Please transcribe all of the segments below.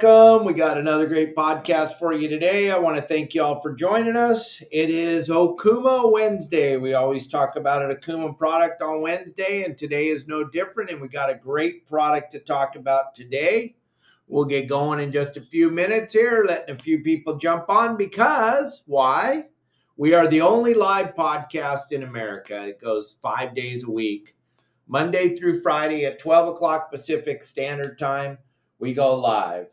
Welcome. We got another great podcast for you today. I want to thank you all for joining us. It is Okuma Wednesday. We always talk about an Okuma product on Wednesday, and today is no different. And we got a great product to talk about today. We'll get going in just a few minutes here, letting a few people jump on because why? We are the only live podcast in America. It goes 5 days a week, Monday through Friday at 12 o'clock Pacific Standard Time. We go live.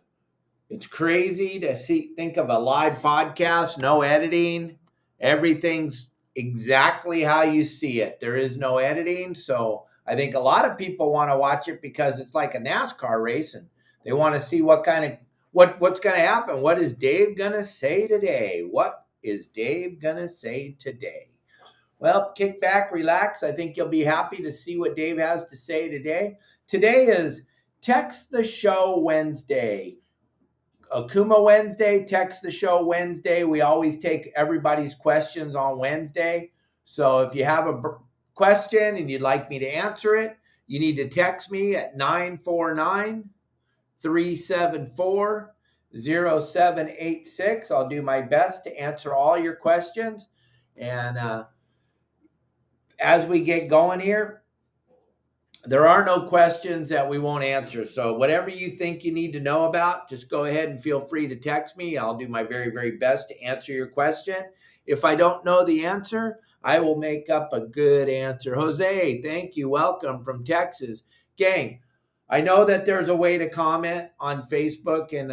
It's crazy to think of a live podcast, no editing. Everything's exactly how you see it. There is no editing. So I think a lot of people want to watch it because it's like a NASCAR race and they want to see what's going to happen. What is Dave going to say today? What is Dave going to say today? Well, kick back, relax. I think you'll be happy to see what Dave has to say today. Today is Text the Show Wednesday. Okuma Wednesday, Text the Show Wednesday. We always take everybody's questions on Wednesday. So if you have a question and you'd like me to answer it, you need to text me at 949-374-0786. I'll do my best to answer all your questions. And as we get going here, there are no questions that we won't answer. So whatever you think you need to know about, just go ahead and feel free to text me. I'll do my very, very best to answer your question. If I don't know the answer, I will make up a good answer. Jose, thank you. Welcome from Texas. Gang, I know that there's a way to comment on Facebook and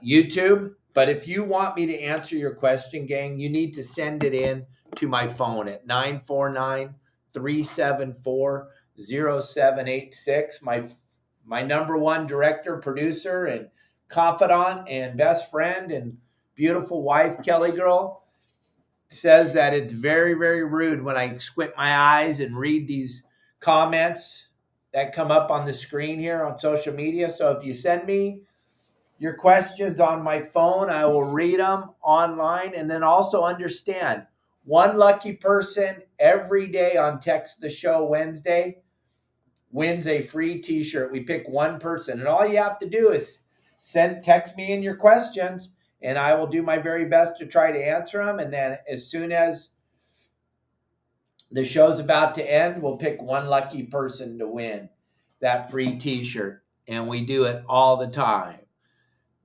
YouTube, but if you want me to answer your question, gang, you need to send it in to my phone at 949-374-0786. My number one director, producer, and confidant and best friend and beautiful wife, Kelly Girl, says that it's very, very rude when I squint my eyes and read these comments that come up on the screen here on social media. So if you send me your questions on my phone, I will read them online, and then also understand one lucky person every day on Text the Show Wednesday wins a free t-shirt. We pick one person, and all you have to do is text me in your questions, and I will do my very best to try to answer them. And then as soon as the show's about to end, we'll pick one lucky person to win that free t-shirt. And we do it all the time.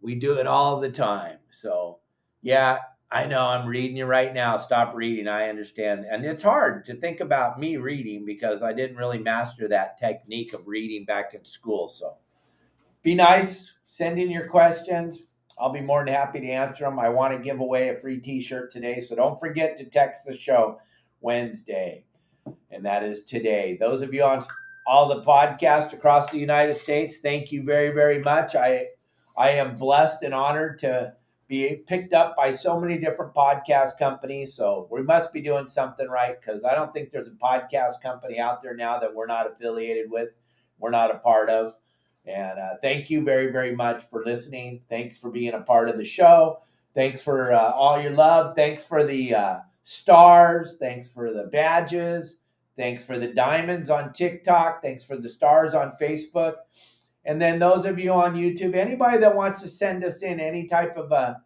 We do it all the time. So, yeah, I know I'm reading you right now. Stop reading. I understand. And it's hard to think about me reading because I didn't really master that technique of reading back in school. So be nice. Send in your questions. I'll be more than happy to answer them. I want to give away a free t-shirt today. So don't forget to text the show Wednesday. And that is today. Those of you on all the podcasts across the United States, thank you very, very much. I am blessed and honored to be picked up by so many different podcast companies. So we must be doing something right because I don't think there's a podcast company out there now that we're not affiliated with, we're not a part of. And thank you very, very much for listening. Thanks for being a part of the show. Thanks for all your love. Thanks for the stars. Thanks for the badges. Thanks for the diamonds on TikTok. Thanks for the stars on Facebook. And then those of you on YouTube, anybody that wants to send us in any type of a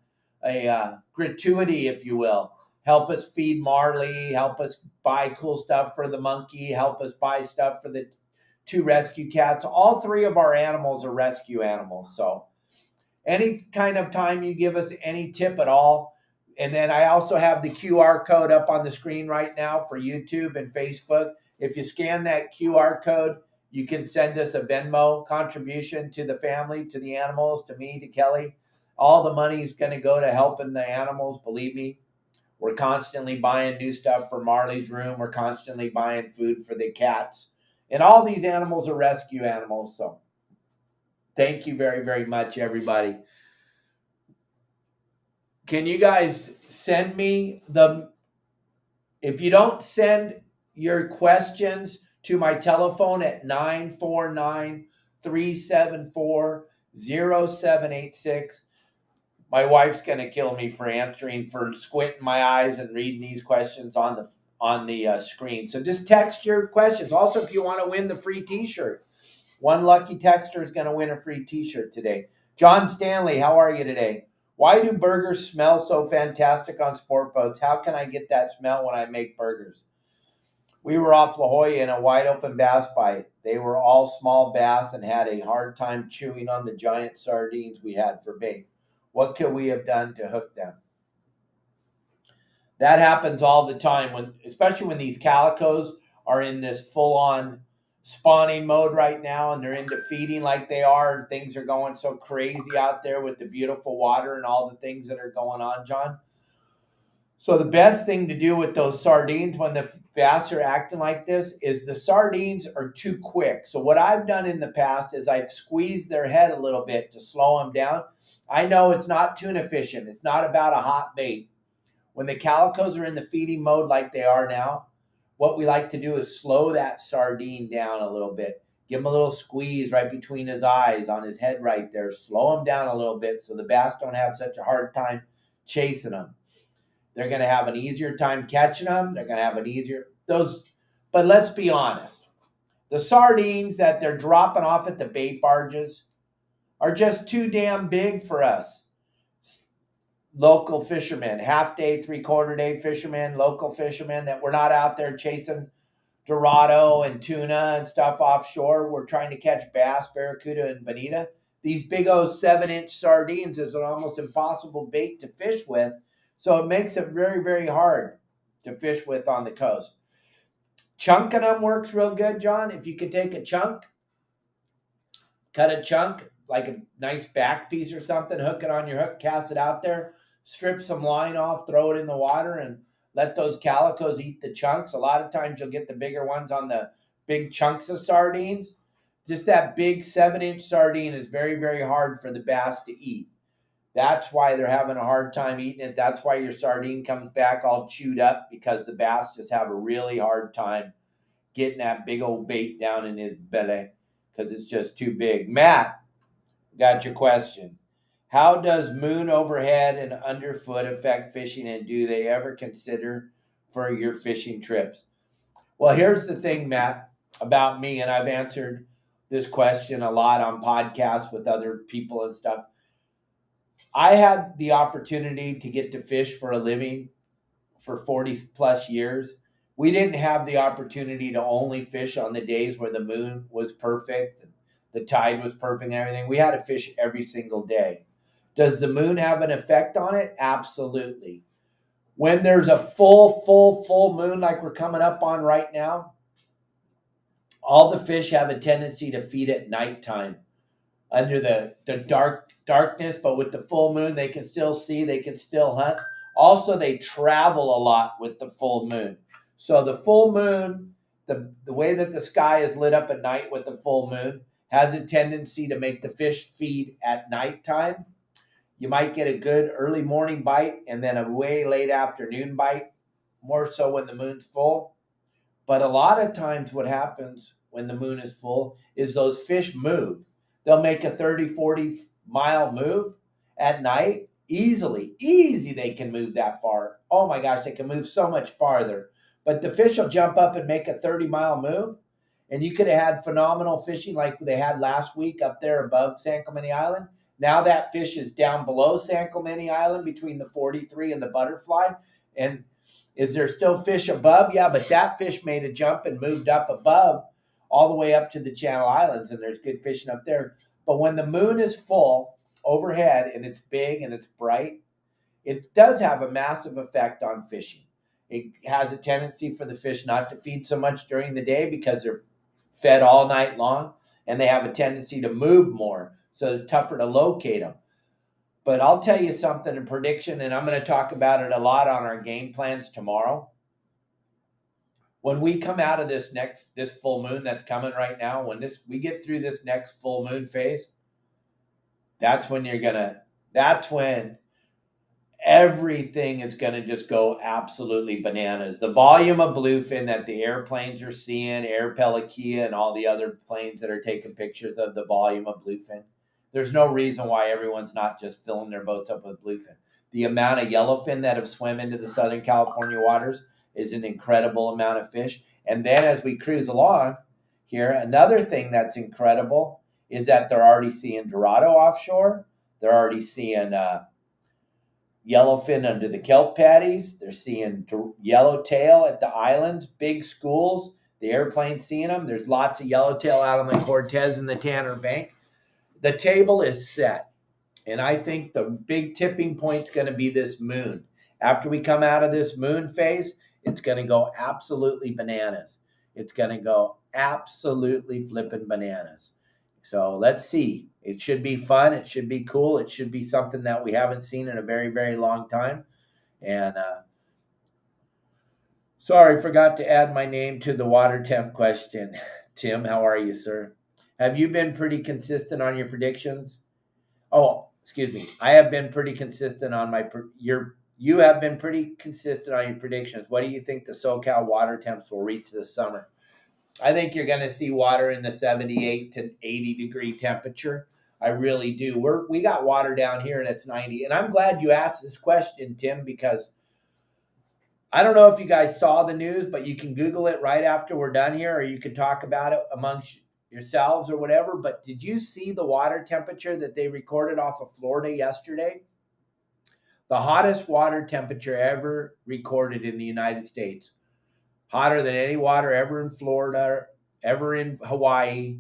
gratuity, if you will, help us feed Marley, help us buy cool stuff for the monkey, help us buy stuff for the 2 rescue cats. All 3 of our animals are rescue animals. So any kind of time you give us any tip at all. And then I also have the QR code up on the screen right now for YouTube and Facebook. If you scan that QR code, you can send us a Venmo contribution to the family, to the animals, to me, to Kelly. All the money is going to go to helping the animals. Believe me, we're constantly buying new stuff for Marley's room. We're constantly buying food for the cats. And all these animals are rescue animals. So thank you very, very much, everybody. Can you guys send me if you don't send your questions to my telephone at 949-374-0786. My wife's going to kill me for squinting my eyes and reading these questions on the screen. So just text your questions. Also, if you want to win the free t-shirt, One lucky texter is going to win a free t-shirt today. John Stanley, how are you today? Why do burgers smell so fantastic on sport boats? How can I get that smell when I make burgers? We were off La Jolla in a wide open bass bite. They were all small bass and had a hard time chewing on the giant sardines we had for bait. What could we have done to hook them? That happens all the time especially when these calicos are in this full-on spawning mode right now and they're into feeding like they are, and things are going so crazy out there with the beautiful water and all the things that are going on, John. So the best thing to do with those sardines when the bass are acting like this is the sardines are too quick. So what I've done in the past is I've squeezed their head a little bit to slow them down. I know it's not tuna fishing. It's not about a hot bait. When the calicos are in the feeding mode like they are now, what we like to do is slow that sardine down a little bit. Give him a little squeeze right between his eyes on his head right there. Slow him down a little bit so the bass don't have such a hard time chasing them. They're going to have an easier time catching them. They're going to have an easier but let's be honest. The sardines that they're dropping off at the bait barges are just too damn big for us. Local fishermen, half day, 3/4 day fishermen, local fishermen that we're not out there chasing Dorado and tuna and stuff offshore. We're trying to catch bass, barracuda, and bonita. These big old 7-inch sardines is an almost impossible bait to fish with. So it makes it very, very hard to fish with on the coast. Chunking them works real good, John. If you could take a chunk, cut a chunk, like a nice back piece or something, hook it on your hook, cast it out there, strip some line off, throw it in the water, and let those calicos eat the chunks. A lot of times you'll get the bigger ones on the big chunks of sardines. Just that big 7-inch sardine is very, very hard for the bass to eat. That's why they're having a hard time eating it. That's why your sardine comes back all chewed up, because the bass just have a really hard time getting that big old bait down in his belly because it's just too big. Matt, got your question. How does moon overhead and underfoot affect fishing, and do they ever consider for your fishing trips? Well, here's the thing, Matt, about me, and I've answered this question a lot on podcasts with other people and stuff. I had the opportunity to get to fish for a living for 40 plus years. We didn't have the opportunity to only fish on the days where the moon was perfect, and the tide was perfect and everything. We had to fish every single day. Does the moon have an effect on it? Absolutely. When there's a full moon like we're coming up on right now, all the fish have a tendency to feed at nighttime under the darkness, but with the full moon, they can still see, they can still hunt. Also, they travel a lot with the full moon. So the full moon, the way that the sky is lit up at night with the full moon, has a tendency to make the fish feed at nighttime. You might get a good early morning bite and then a way late afternoon bite, more so when the moon's full. But a lot of times what happens when the moon is full is those fish move. They'll make a 30, 40-mile move at night. Easy they can move that far. Oh my gosh, they can move so much farther. But the fish will jump up and make a 30-mile move. And you could have had phenomenal fishing like they had last week up there above San Clemente Island. Now that fish is down below San Clemente Island between the 43 and the Butterfly. And is there still fish above? Yeah, but that fish made a jump and moved up above all the way up to the Channel Islands, and there's good fishing up there. But when the moon is full overhead and it's big and it's bright, it does have a massive effect on fishing. It has a tendency for the fish not to feed so much during the day because they're fed all night long, and they have a tendency to move more, so it's tougher to locate them. But I'll tell you something in prediction, and I'm going to talk about it a lot on our game plans tomorrow. When we come out of this full moon that's coming right now, when we get through this next full moon phase, that's when everything is going to just go absolutely bananas. The volume of bluefin that the airplanes are seeing, Air Pelikia and all the other planes that are taking pictures of the volume of bluefin, there's no reason why everyone's not just filling their boats up with bluefin. The amount of yellowfin that have swum into the Southern California waters is an incredible amount of fish. And then as we cruise along, here. Another thing that's incredible is that they're already seeing Dorado offshore. They're already seeing yellowfin under the kelp patties. They're seeing yellowtail at the islands, big schools. The airplane's seeing them. There's lots of yellowtail out on the Cortez and the Tanner Bank. The table is set. And I think the big tipping point's going to be this moon. After we come out of this moon phase, it's going to go absolutely bananas. It's going to go absolutely flipping bananas. So let's see. It should be fun. It should be cool. It should be something that we haven't seen in a very, very long time. And sorry, forgot to add my name to the water temp question. Tim, how are you, sir? Have you been pretty consistent on your predictions? Oh, excuse me. I have been pretty consistent on you have been pretty consistent on your predictions. What do you think the SoCal water temps will reach this summer? I think you're going to see water in the 78 to 80 degree temperature. I really do. We got water down here and it's 90. And I'm glad you asked this question, Tim, because I don't know if you guys saw the news, but you can Google it right after we're done here, or you can talk about it amongst yourselves or whatever. But did you see the water temperature that they recorded off of Florida yesterday? The hottest water temperature ever recorded in the United States. Hotter than any water ever in Florida, ever in Hawaii.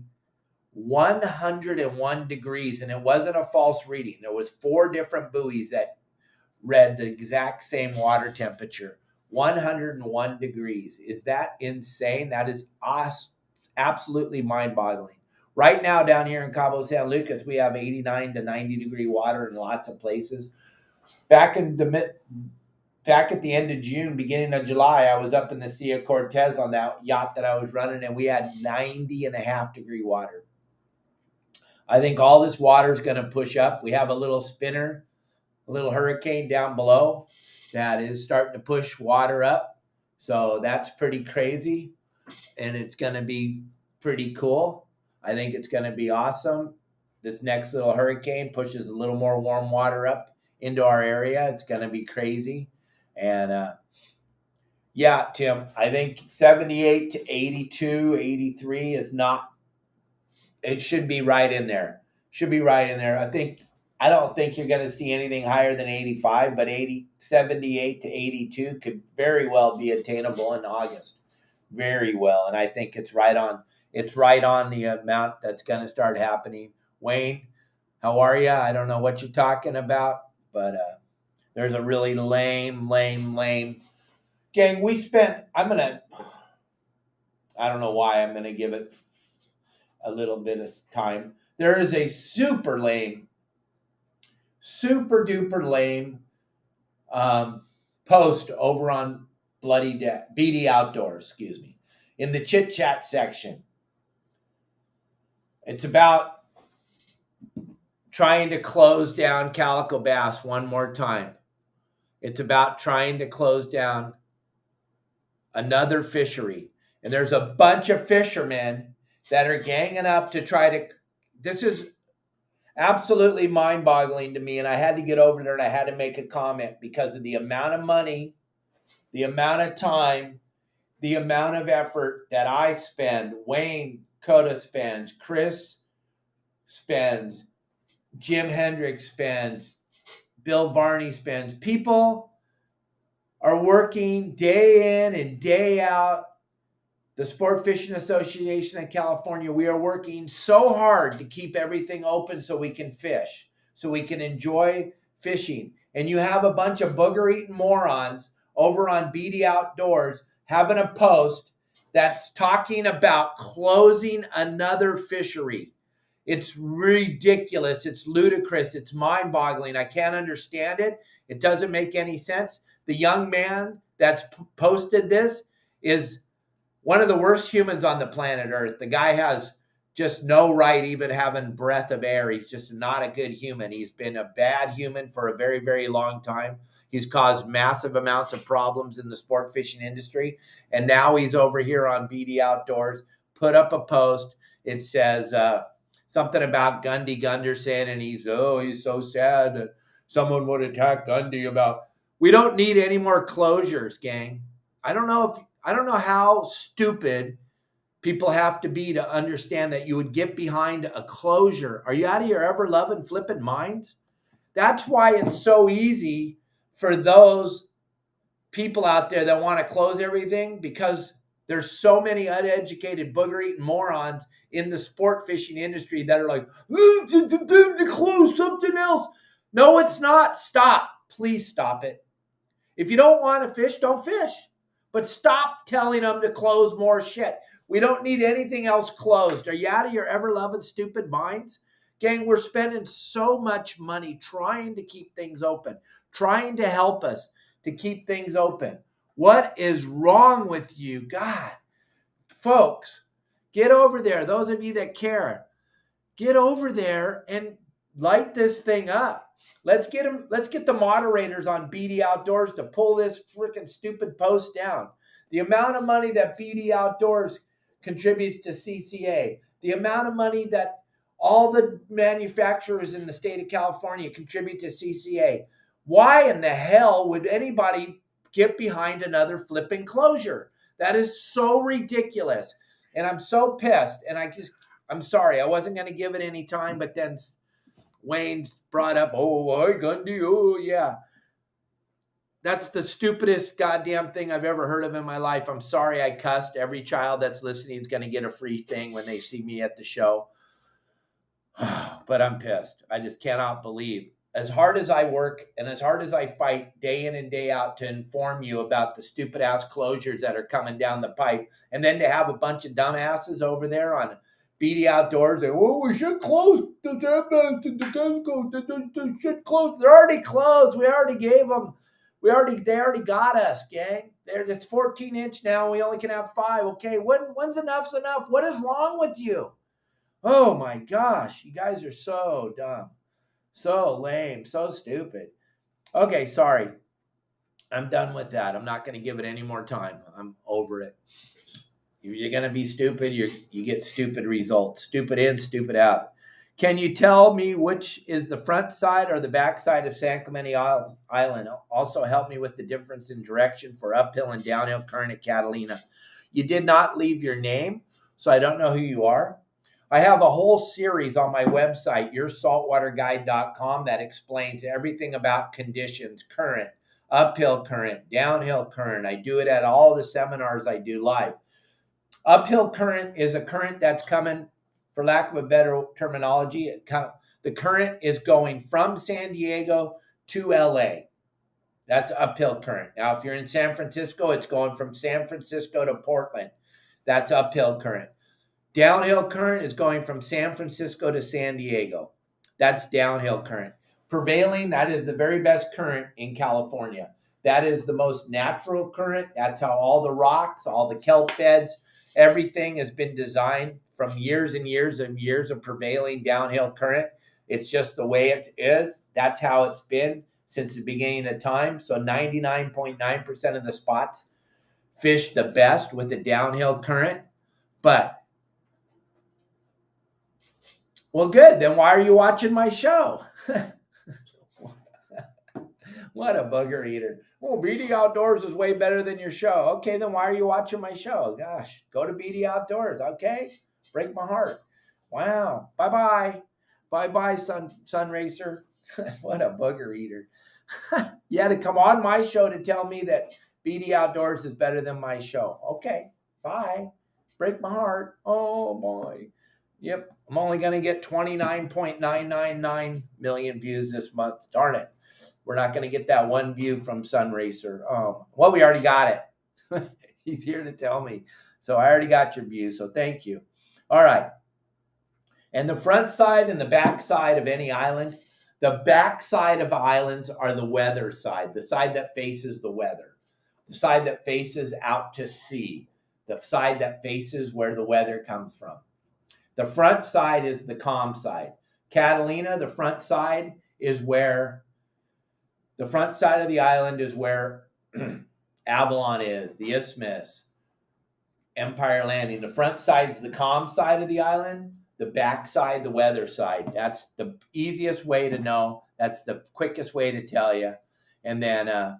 101 degrees, and it wasn't a false reading. There was 4 different buoys that read the exact same water temperature. 101 degrees. Is that insane? That is awesome. Absolutely mind-boggling. Right now down here in Cabo San Lucas, we have 89 to 90 degree water in lots of places. Back at the end of June, beginning of July, I was up in the Sea of Cortez on that yacht that I was running, and we had 90.5 degree water. I think all this water is going to push up. We have a little spinner, a little hurricane down below that is starting to push water up. So that's pretty crazy, and it's going to be pretty cool. I think it's going to be awesome. This next little hurricane pushes a little more warm water up into our area. It's going to be crazy. And yeah, Tim, I think 78 to 82, 83 is not, it should be right in there. Should be right in there. I don't think you're going to see anything higher than 85, but 78 to 82 could very well be attainable in August. Very well. And I think it's right on the amount that's going to start happening. Wayne, how are you? I don't know what you're talking about, but there's a really lame gang. I don't know why I'm going to give it a little bit of time. There is a super duper lame post over on BD Outdoors, in the chit chat section. It's about trying to close down calico bass one more time. It's about trying to close down another fishery. And there's a bunch of fishermen that are ganging up to try to, this is absolutely mind-boggling to me, and I had to get over there and I had to make a comment because of the amount of money, the amount of time, the amount of effort that I spend, Wayne Cota spends, Chris spends, Jim Hendricks spends, Bill Varney spends. People are working day in and day out. The Sport Fishing Association of California, we are working so hard to keep everything open so we can fish, so we can enjoy fishing. And you have a bunch of booger-eating morons over on BD Outdoors having a post that's talking about closing another fishery. It's ridiculous. It's ludicrous. It's mind-boggling. I can't understand it. It doesn't make any sense. The young man that's posted this is one of the worst humans on the planet Earth. The guy has just no right even having breath of air. He's just not a good human. He's been a bad human for a very, very long time. He's caused massive amounts of problems in the sport fishing industry. And now he's over here on BD Outdoors, put up a post. It says something about Gundy Gunderson, and he's so sad that someone would attack Gundy about. We don't need any more closures, gang. I don't know how stupid people have to be to understand that you would get behind a closure. Are you out of your ever loving flipping minds? That's why it's so easy for those people out there that want to close everything, because there's so many uneducated booger-eating morons in the sport fishing industry that are like, it's time to close something else. No, it's not. Stop. Please stop it. If you don't want to fish, don't fish. But stop telling them to close more shit. We don't need anything else closed. Are you out of your ever-loving stupid minds? Gang, we're spending so much money trying to keep things open, trying to help us to keep things open. What is wrong with you? God, folks, get over there. Those of you that care, get over there and light this thing up. Let's get the moderators on BD Outdoors to pull this freaking stupid post down. The amount of money that BD Outdoors contributes to CCA, the amount of money that all the manufacturers in the state of California contribute to CCA. Why in the hell would anybody get behind another flipping closure? That is so ridiculous. And I'm so pissed. And I'm sorry, I wasn't going to give it any time, but then Wayne brought up, oh, Gundy, oh, yeah. That's the stupidest goddamn thing I've ever heard of in my life. I'm sorry I cussed. Every child that's listening is going to get a free thing when they see me at the show. But I'm pissed. I just cannot believe. As hard as I work and as hard as I fight day in and day out to inform you about the stupid ass closures that are coming down the pipe, and then to have a bunch of dumbasses over there on BD Outdoors and, oh, we should close the should close. They're already closed. We already gave them. They already got us, gang. It's 14-inch now. We only can have 5. Okay, when's enough's enough? What is wrong with you? Oh my gosh, you guys are so dumb, so lame, so stupid. Okay, sorry. I'm done with that. I'm not going to give it any more time. I'm over it. You're going to be stupid. You get stupid results. Stupid in, stupid out. Can you tell me which is the front side or the back side of San Clemente Island? Also help me with the difference in direction for uphill and downhill current at Catalina. You did not leave your name, so I don't know who you are. I have a whole series on my website, yoursaltwaterguide.com, that explains everything about conditions, current, uphill current, downhill current. I do it at all the seminars I do live. Uphill current is a current that's coming, for lack of a better terminology, the current is going from San Diego to LA. That's uphill current. Now, if you're in San Francisco, it's going from San Francisco to Portland. That's uphill current. Downhill current is going from San Francisco to San Diego. That's downhill current. Prevailing, that is the very best current in California. That is the most natural current. That's how all the rocks, all the kelp beds, everything has been designed from years and years and years of prevailing downhill current. It's just the way it is. That's how it's been since the beginning of time. So 99.9% of the spots fish the best with the downhill current. But well, good. Then why are you watching my show? What a booger eater. Oh, BD Outdoors is way better than your show. Okay, then why are you watching my show? Gosh, go to BD Outdoors. Okay, break my heart. Wow. Bye-bye. Bye-bye, Sun Racer. What a booger eater. You had to come on my show to tell me that BD Outdoors is better than my show. Okay, bye. Break my heart. Oh, boy. Yep, I'm only going to get 29.999 million views this month. Darn it. We're not going to get that one view from Sun Racer. Well, we already got it. He's here to tell me. So I already got your view, so thank you. All right. And the front side and the back side of any island, the back side of islands are the weather side, the side that faces the weather, the side that faces out to sea, the side that faces where the weather comes from. The front side is the calm side. Catalina, the front side of the island is where Avalon is, the Isthmus, Empire Landing. The front side is the calm side of the island. The back side, the weather side. That's the easiest way to know. That's the quickest way to tell you. And then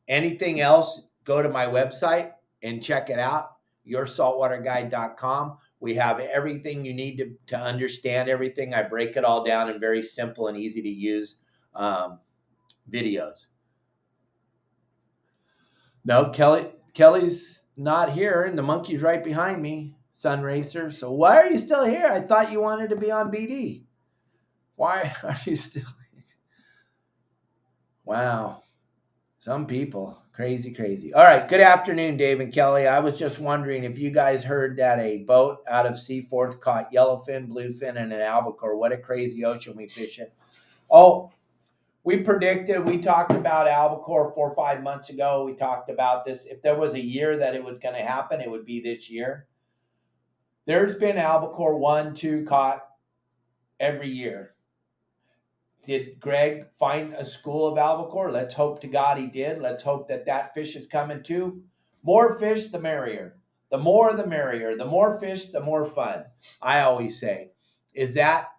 anything else, go to my website and check it out. yoursaltwaterguide.com. We have everything you need to understand everything. I break it all down in very simple and easy to use videos. No, Kelly's not here, and the monkey's right behind me, Sun Racer. So why are you still here? I thought you wanted to be on BD. Why are you still? Wow. Some people. Crazy, crazy. All right. Good afternoon, Dave and Kelly. I was just wondering if you guys heard that a boat out of Seaforth caught yellowfin, bluefin, and an albacore. What a crazy ocean we fish in. Oh, we talked about albacore 4 or 5 months ago. We talked about this. If there was a year that it was going to happen, it would be this year. There's been albacore 1, 2 caught every year. Did Greg find a school of albacore? Let's hope to God he did. Let's hope that fish is coming too. More fish, the merrier. The more, the merrier. The more fish, the more fun. I always say, is that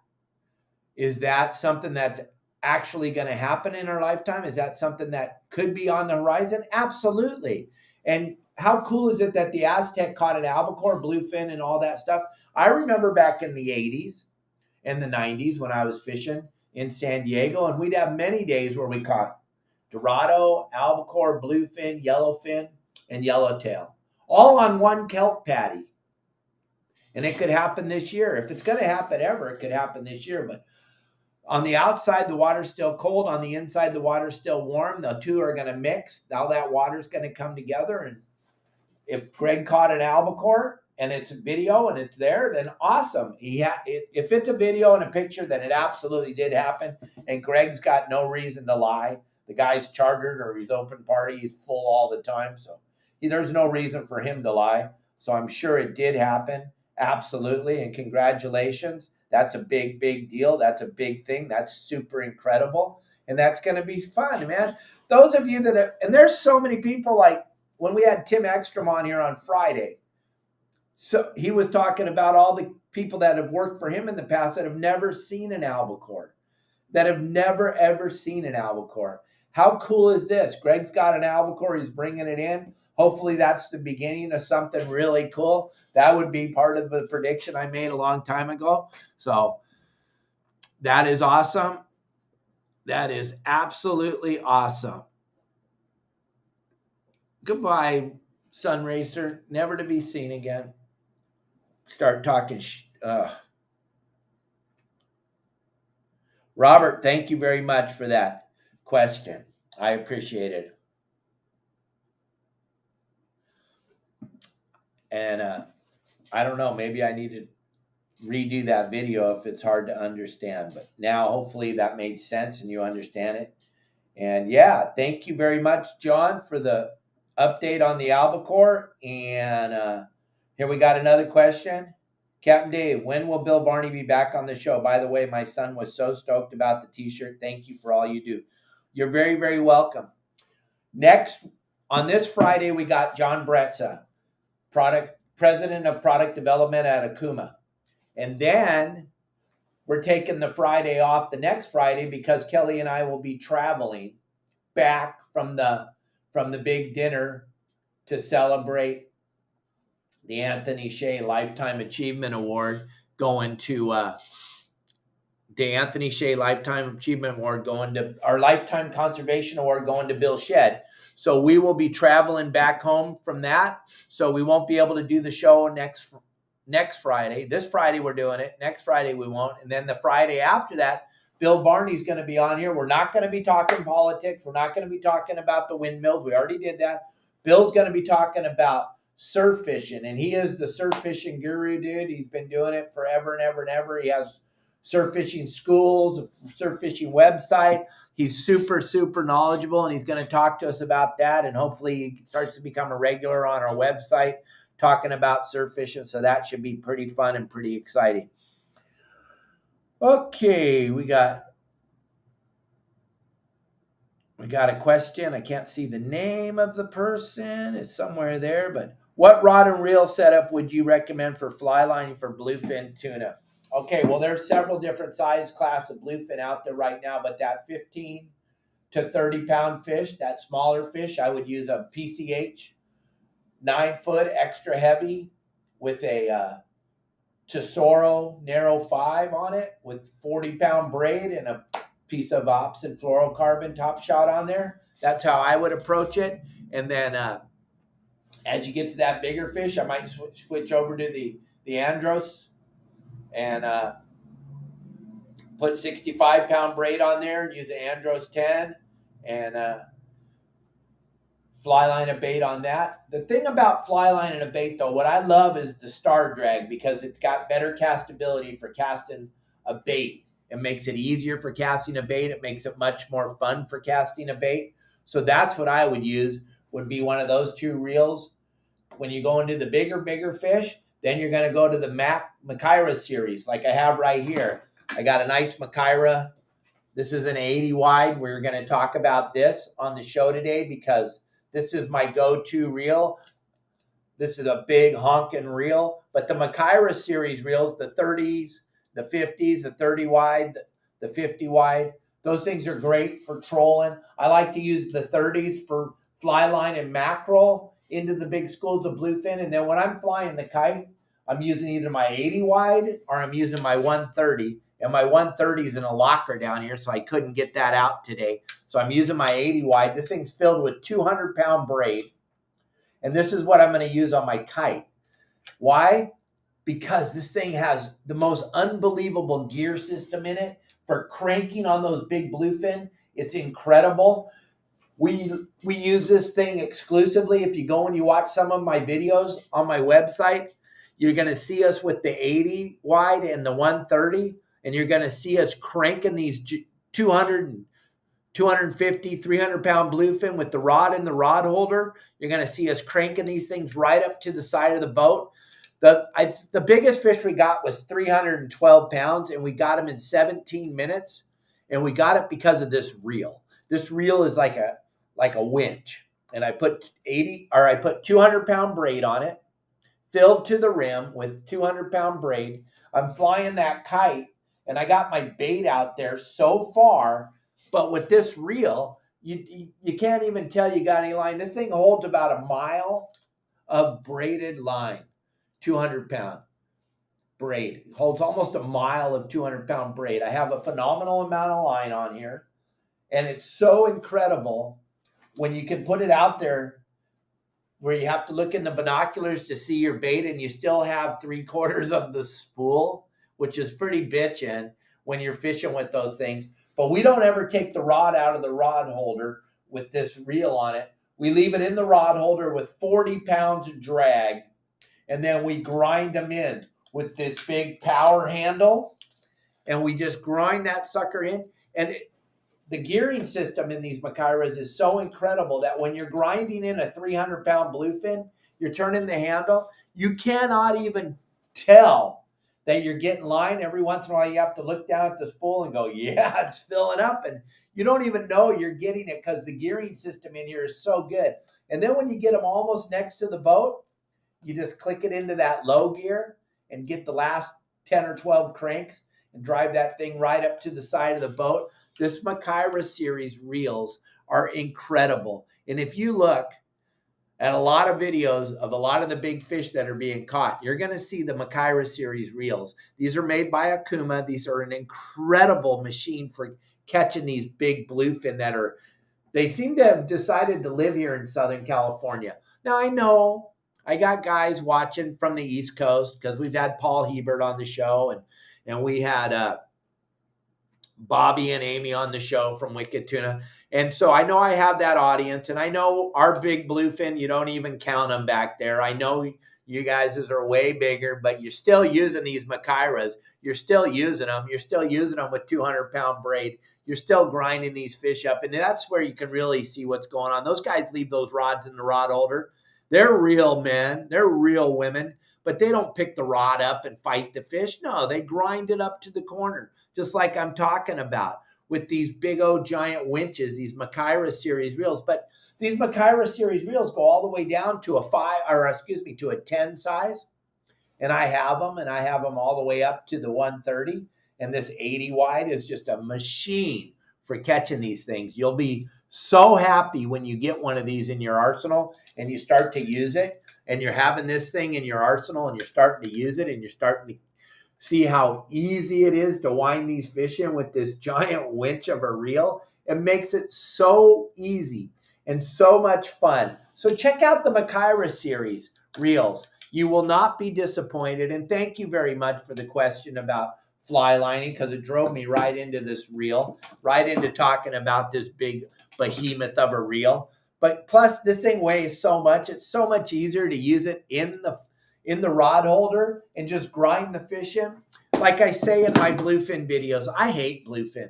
something that's actually going to happen in our lifetime? Is that something that could be on the horizon? Absolutely. And how cool is it that the Aztec caught an albacore, bluefin, and all that stuff? I remember back in the 80s and the 90s when I was fishing in San Diego, and we'd have many days where we caught Dorado, albacore, bluefin, yellowfin, and yellowtail, all on one kelp patty. And it could happen this year. If it's going to happen ever, it could happen this year. But on the outside, the water's still cold. On the inside, the water's still warm. The two are going to mix. Now that water's going to come together. And if Greg caught an albacore and it's a video and it's there, then awesome. If it's a video and a picture, then it absolutely did happen. And Greg's got no reason to lie. The guy's chartered or he's open party. He's full all the time. So there's no reason for him to lie. So I'm sure it did happen. Absolutely. And congratulations. That's a big, big deal. That's a big thing. That's super incredible. And that's going to be fun, man. Those of you and there's so many people, like when we had Tim Ekstrom on here on Friday, so he was talking about all the people that have worked for him in the past that have never seen an albacore, that have never, ever seen an albacore. How cool is this? Greg's got an albacore. He's bringing it in. Hopefully that's the beginning of something really cool. That would be part of the prediction I made a long time ago. So that is awesome. That is absolutely awesome. Goodbye, Sun Racer. Never to be seen again. Start talking. Robert, thank you very much for that question. I appreciate it. And I don't know, maybe I need to redo that video if it's hard to understand. But now hopefully that made sense and you understand it. And yeah, thank you very much, John, for the update on the albacore. And here we got another question. Captain Dave, when will Bill Varney be back on the show? By the way, my son was so stoked about the t-shirt. Thank you for all you do. You're very, very welcome. Next, on this Friday, we got John Bretza, president of product development at Okuma. And then we're taking the Friday off the next Friday because Kelly and I will be traveling back from the big dinner to celebrate the Anthony Shea Lifetime Achievement Award, going to the Anthony Shea Lifetime Achievement Award, going to our Lifetime Conservation Award, going to Bill Shedd. So we will be traveling back home from that. So we won't be able to do the show next Friday. This Friday we're doing it. Next Friday we won't. And then the Friday after that, Bill Varney's going to be on here. We're not going to be talking politics. We're not going to be talking about the windmills. We already did that. Bill's going to be talking about surf fishing, and he is the surf fishing guru, dude. He's been doing it forever and ever and ever. He has surf fishing schools, a surf fishing website. He's super, super knowledgeable, and he's going to talk to us about that, and hopefully he starts to become a regular on our website talking about surf fishing, so that should be pretty fun and pretty exciting. Okay, we got a question. I can't see the name of the person. It's somewhere there, but what rod and reel setup would you recommend for fly lining for bluefin tuna? Okay, well, there's several different size class of bluefin out there right now, but that 15 to 30 pound fish, that smaller fish, I would use a PCH 9-foot extra heavy with a Tesoro Narrow 5 on it with 40-pound braid and a piece of opsin fluorocarbon top shot on there. That's how I would approach it. And then as you get to that bigger fish, I might switch over to the Andros and put 65-pound braid on there and use the Andros 10 and fly line a bait on that. The thing about fly line and a bait, though, what I love is the star drag because it's got better castability for casting a bait. It makes it easier for casting a bait. It makes it much more fun for casting a bait. So that's what I would use, would be one of those two reels. When you go into the bigger fish, then you're going to go to the Makyra series like I have right here. I got a nice Makyra. This is an 80 wide. We're going to talk about this on the show today because this is my go-to reel. This is a big honking reel. But the Makyra series reels, the 30s, the 50s, the 30 wide, the 50 wide, those things are great for trolling. I like to use the 30s for fly line and mackerel into the big schools of bluefin. And then when I'm flying the kite, I'm using either my 80 wide or I'm using my 130. And my 130 is in a locker down here, so I couldn't get that out today. So I'm using my 80 wide. This thing's filled with 200-pound braid. And this is what I'm going to use on my kite. Why? Because this thing has the most unbelievable gear system in it for cranking on those big bluefin. It's incredible. We use this thing exclusively. If you go and you watch some of my videos on my website, you're going to see us with the 80 wide and the 130. And you're going to see us cranking these 200, 250, 300-pound bluefin with the rod and the rod holder. You're going to see us cranking these things right up to the side of the boat. The biggest fish we got was 312 pounds, and we got him in 17 minutes. And we got it because of this reel. This reel is like a winch. And I put 200-pound braid on it, filled to the rim with 200-pound braid. I'm flying that kite. And I got my bait out there so far, but with this reel, you can't even tell you got any line. This thing holds about a mile of braided line, 200-pound braid. It holds almost a mile of 200-pound braid. I have a phenomenal amount of line on here, and it's so incredible when you can put it out there where you have to look in the binoculars to see your bait, and you still have 3/4 of the spool, which is pretty bitchin' when you're fishing with those things. But we don't ever take the rod out of the rod holder with this reel on it. We leave it in the rod holder with 40 pounds of drag, and then we grind them in with this big power handle, and we just grind that sucker in. And the gearing system in these Makyras is so incredible that when you're grinding in a 300-pound bluefin, you're turning the handle, you cannot even tell that you're getting line. Every once in a while, you have to look down at the spool and go, yeah, it's filling up. And you don't even know you're getting it because the gearing system in here is so good. And then when you get them almost next to the boat, you just click it into that low gear and get the last 10 or 12 cranks and drive that thing right up to the side of the boat. This Makyra series reels are incredible. And if you look at a lot of videos of a lot of the big fish that are being caught, you're going to see the Makyra series reels. These are made by Okuma. These are an incredible machine for catching these big bluefin they seem to have decided to live here in Southern California. Now, I know I got guys watching from the East Coast because we've had Paul Hebert on the show, and we had Bobby and Amy on the show from Wicked Tuna. And so I know I have that audience, and I know our big bluefin, you don't even count them back there. I know you guys are way bigger, but you're still using these Makyras. You're still using them. You're still using them with 200-pound braid. You're still grinding these fish up. And that's where you can really see what's going on. Those guys leave those rods in the rod holder. They're real men. They're real women. But they don't pick the rod up and fight the fish. No, they grind it up to the corner, just like I'm talking about with these big old giant winches, these Makyra series reels. But these Makyra series reels go all the way down to a 10 size. And I have them all the way up to the 130. And this 80 wide is just a machine for catching these things. You'll be so happy when you get one of these in your arsenal and you start to use it. and you're having this thing in your arsenal and you're starting to use it and you're starting to see how easy it is to wind these fish in with this giant winch of a reel, it makes it so easy and so much fun. So check out the Makaira series reels. You will not be disappointed. And thank you very much for the question about fly lining, because it drove me right into this reel, right into talking about this big behemoth of a reel. But plus, this thing weighs so much, it's so much easier to use it in the rod holder and just grind the fish in. Like I say in my bluefin videos, I hate bluefin.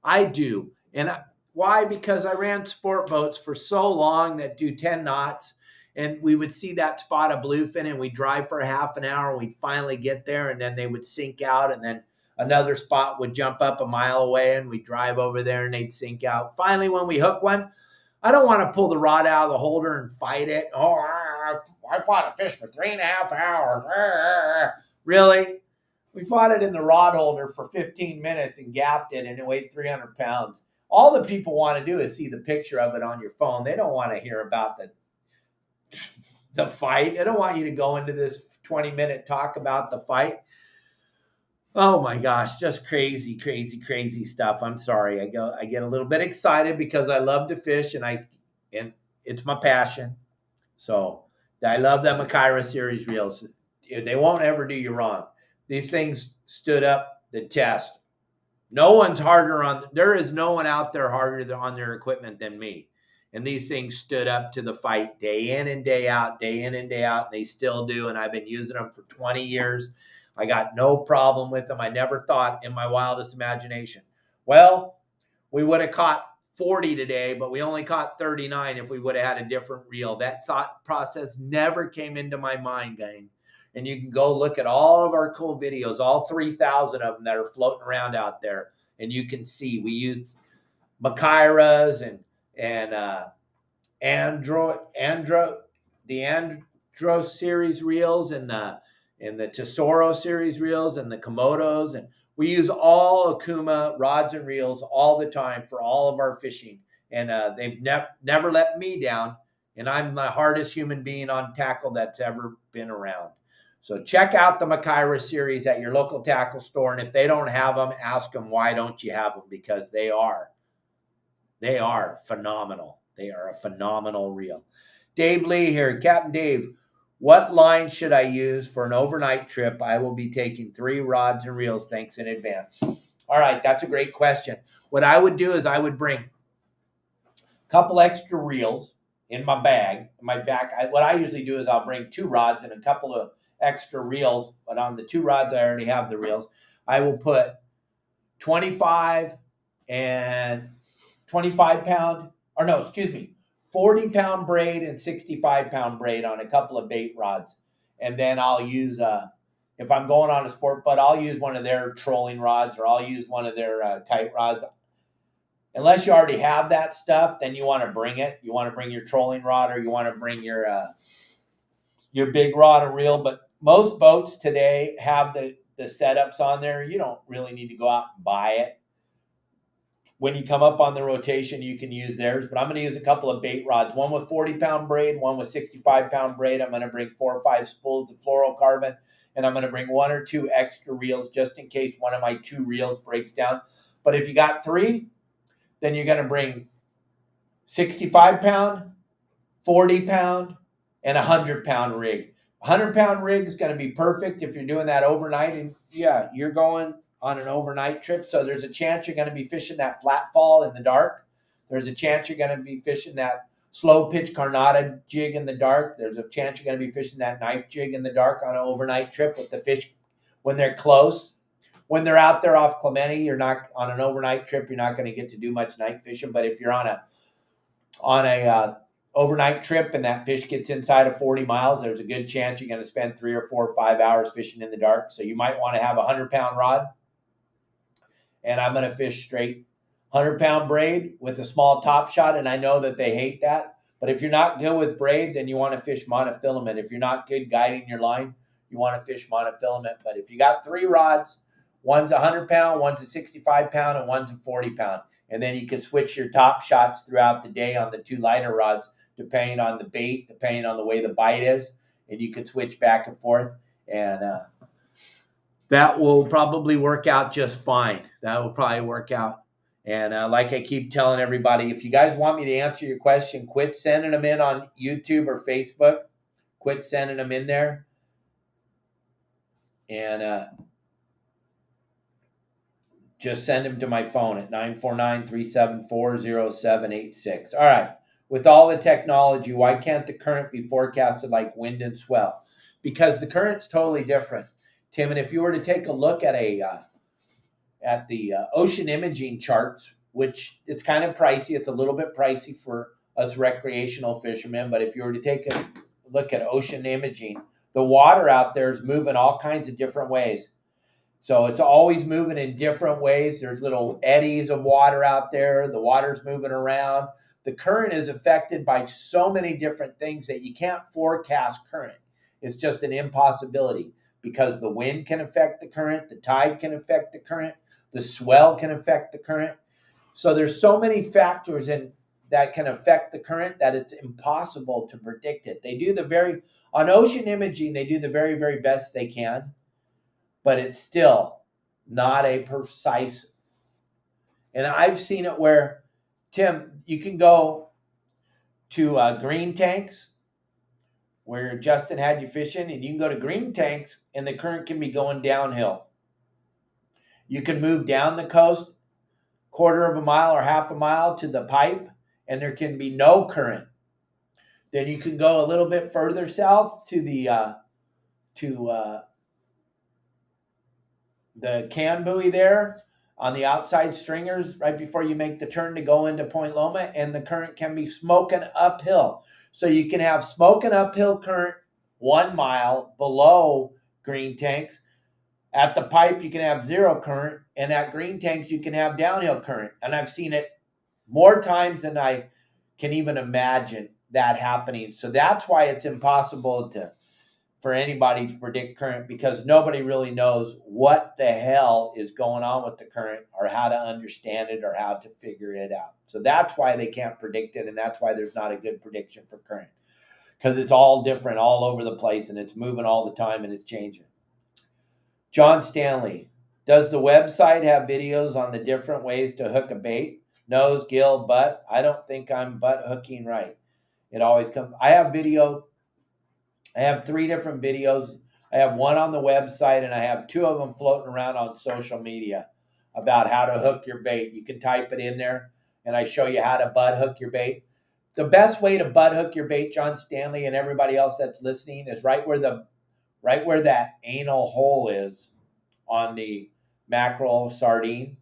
I do. And why? Because I ran sport boats for so long that do 10 knots, and we would see that spot of bluefin and we'd drive for a half an hour and we'd finally get there, and then they would sink out, and then another spot would jump up a mile away and we'd drive over there and they'd sink out. Finally, when we hook one, I don't want to pull the rod out of the holder and fight it. Oh, I fought a fish for 3.5 hours. Really? We fought it in the rod holder for 15 minutes and gaffed it, and it weighed 300 pounds. All the people want to do is see the picture of it on your phone. They don't want to hear about the fight. They don't want you to go into this 20-minute talk about the fight. Oh my gosh, just crazy, crazy, crazy stuff. I'm sorry. I get a little bit excited because I love to fish and it's my passion. So I love that Makaira series reels. They won't ever do you wrong. These things stood up the test. There is no one out there harder on their equipment than me. And these things stood up to the fight day in and day out, and they still do. And I've been using them for 20 years. I got no problem with them. I never thought in my wildest imagination, well, we would have caught 40 today, but we only caught 39 if we would have had a different reel. That thought process never came into my mind, gang. And you can go look at all of our cool videos, all 3,000 of them that are floating around out there. And you can see we used Makairas and the Andro series reels and the Tesoro series reels and the Komodos. And we use all Okuma rods and reels all the time for all of our fishing. And they've never let me down. And I'm the hardest human being on tackle that's ever been around. So check out the Makaira series at your local tackle store. And if they don't have them, ask them, why don't you have them? Because they are phenomenal. They are a phenomenal reel. Dave Lee here. Captain Dave, what line should I use for an overnight trip? I will be taking 3 rods and reels. Thanks in advance. All right, that's a great question. What I would do is I would bring a couple extra reels in my bag. What I usually do is I'll bring 2 rods and a couple of extra reels, but on the 2 rods I already have the reels. I will put 25 and 25-pound, 40-pound braid and 65-pound braid on a couple of bait rods. And then I'll use, if I'm going on a sport boat, I'll use one of their trolling rods, or I'll use one of their kite rods. Unless you already have that stuff, then you want to bring it. You want to bring your trolling rod, or you want to bring your big rod and reel. But most boats today have the setups on there. You don't really need to go out and buy it. When you come up on the rotation, you can use theirs. But I'm going to use a couple of bait rods, one with 40-pound braid, one with 65-pound braid. I'm going to bring 4 or 5 spools of fluorocarbon, and I'm going to bring 1 or 2 extra reels just in case one of my 2 reels breaks down. But if you got 3, then you're going to bring 65-pound, 40-pound, and 100-pound rig. 100-pound rig is going to be perfect if you're doing that overnight. And yeah, you're going on an overnight trip, so there's a chance you're going to be fishing that flat fall in the dark. There's a chance you're going to be fishing that slow pitch carnata jig in the dark. There's a chance you're going to be fishing that knife jig in the dark on an overnight trip with the fish when they're close. When they're out there off Clemente, you're not on an overnight trip. You're not going to get to do much night fishing. But if you're on a overnight trip and that fish gets inside of 40 miles, there's a good chance you're going to spend 3 or 4 or 5 hours fishing in the dark. So you might want to have a 100-pound rod. And I'm going to fish straight 100-pound braid with a small top shot. And I know that they hate that. But if you're not good with braid, then you want to fish monofilament. If you're not good guiding your line, you want to fish monofilament. But if you got 3 rods, one's a 100-pound, one's a 65-pound, and one's a 40-pound. And then you can switch your top shots throughout the day on the 2 lighter rods depending on the bait, depending on the way the bite is, and you can switch back and forth, and that will probably work out just fine. That will probably work out. And like I keep telling everybody, if you guys want me to answer your question, quit sending them in on YouTube or Facebook. Quit sending them in there. And just send them to my phone at 949-374-0786. All right. With all the technology, why can't the current be forecasted like wind and swell? Because the current's totally different, Tim. And if you were to take a look at the ocean imaging charts, which it's kind of pricey. It's a little bit pricey for us recreational fishermen. But if you were to take a look at ocean imaging, the water out there is moving all kinds of different ways. So it's always moving in different ways. There's little eddies of water out there. The water's moving around. The current is affected by so many different things that you can't forecast current. It's just an impossibility because the wind can affect the current. The tide can affect the current. The swell can affect the current. So there's so many factors that can affect the current that it's impossible to predict it. On ocean imaging, they do the very, very best they can, but it's still not a precise. And I've seen it where, Tim, you can go to green tanks where Justin had you fishing, and you can go to green tanks and the current can be going downhill. You can move down the coast, quarter of a mile or half a mile to the pipe, and there can be no current. Then you can go a little bit further south to the can buoy there on the outside stringers right before you make the turn to go into Point Loma, and the current can be smoking uphill. So you can have smoking uphill current 1 mile below green tanks. At the pipe, you can have zero current, and at green tanks, you can have downhill current. And I've seen it more times than I can even imagine that happening. So that's why it's impossible for anybody to predict current, because nobody really knows what the hell is going on with the current or how to understand it or how to figure it out. So that's why they can't predict it, and that's why there's not a good prediction for current, because it's all different all over the place, and it's moving all the time, and it's changing. John Stanley, does the website have videos on the different ways to hook a bait? Nose, gill, butt? I don't think I'm butt hooking right. It always comes. I have 3 different videos. I have one on the website, and I have 2 of them floating around on social media about how to hook your bait. You can type it in there, and I show you how to butt hook your bait. The best way to butt hook your bait, John Stanley, and everybody else that's listening, is right where that anal hole is on the mackerel sardine.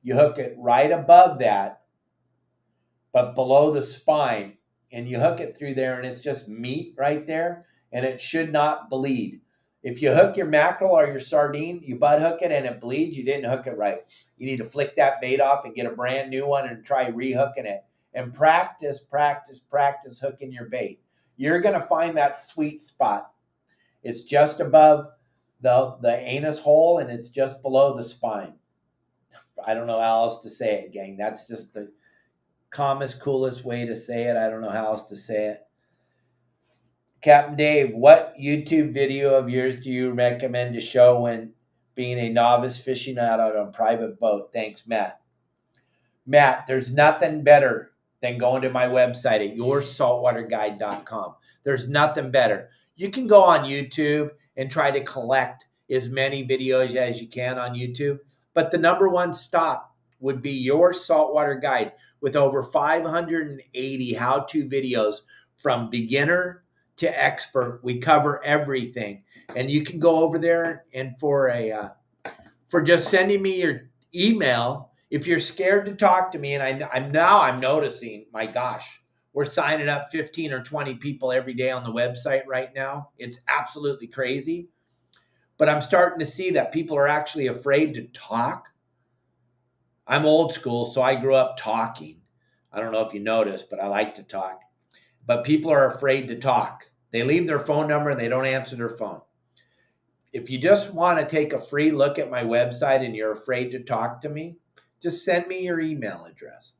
You hook it right above that, but below the spine, and you hook it through there, and it's just meat right there, and it should not bleed. If you hook your mackerel or your sardine, you butt hook it and it bleeds, you didn't hook it right. You need to flick that bait off and get a brand new one and try rehooking it. And practice hooking your bait. You're going to find that sweet spot. It's just above the anus hole, and it's just below the spine. I don't know how else to say it, gang. That's just the calmest, coolest way to say it. I don't know how else to say it. Captain Dave, what YouTube video of yours do you recommend to show when being a novice fishing out on a private boat? Thanks, Matt. Matt, there's nothing better than going to my website at yoursaltwaterguide.com. There's nothing better. You can go on YouTube and try to collect as many videos as you can on YouTube, but the number one stop would be Your Saltwater Guide with over 580 how-to videos from beginner to expert. We cover everything, and you can go over there, and for just sending me your email, if you're scared to talk to me, and I'm noticing, my gosh, we're signing up 15 or 20 people every day on the website right now. It's absolutely crazy, but I'm starting to see that people are actually afraid to talk. I'm old school, so I grew up talking. I don't know if you noticed, but I like to talk. But people are afraid to talk. They leave their phone number and they don't answer their phone. If you just want to take a free look at my website and you're afraid to talk to me, just send me your email address.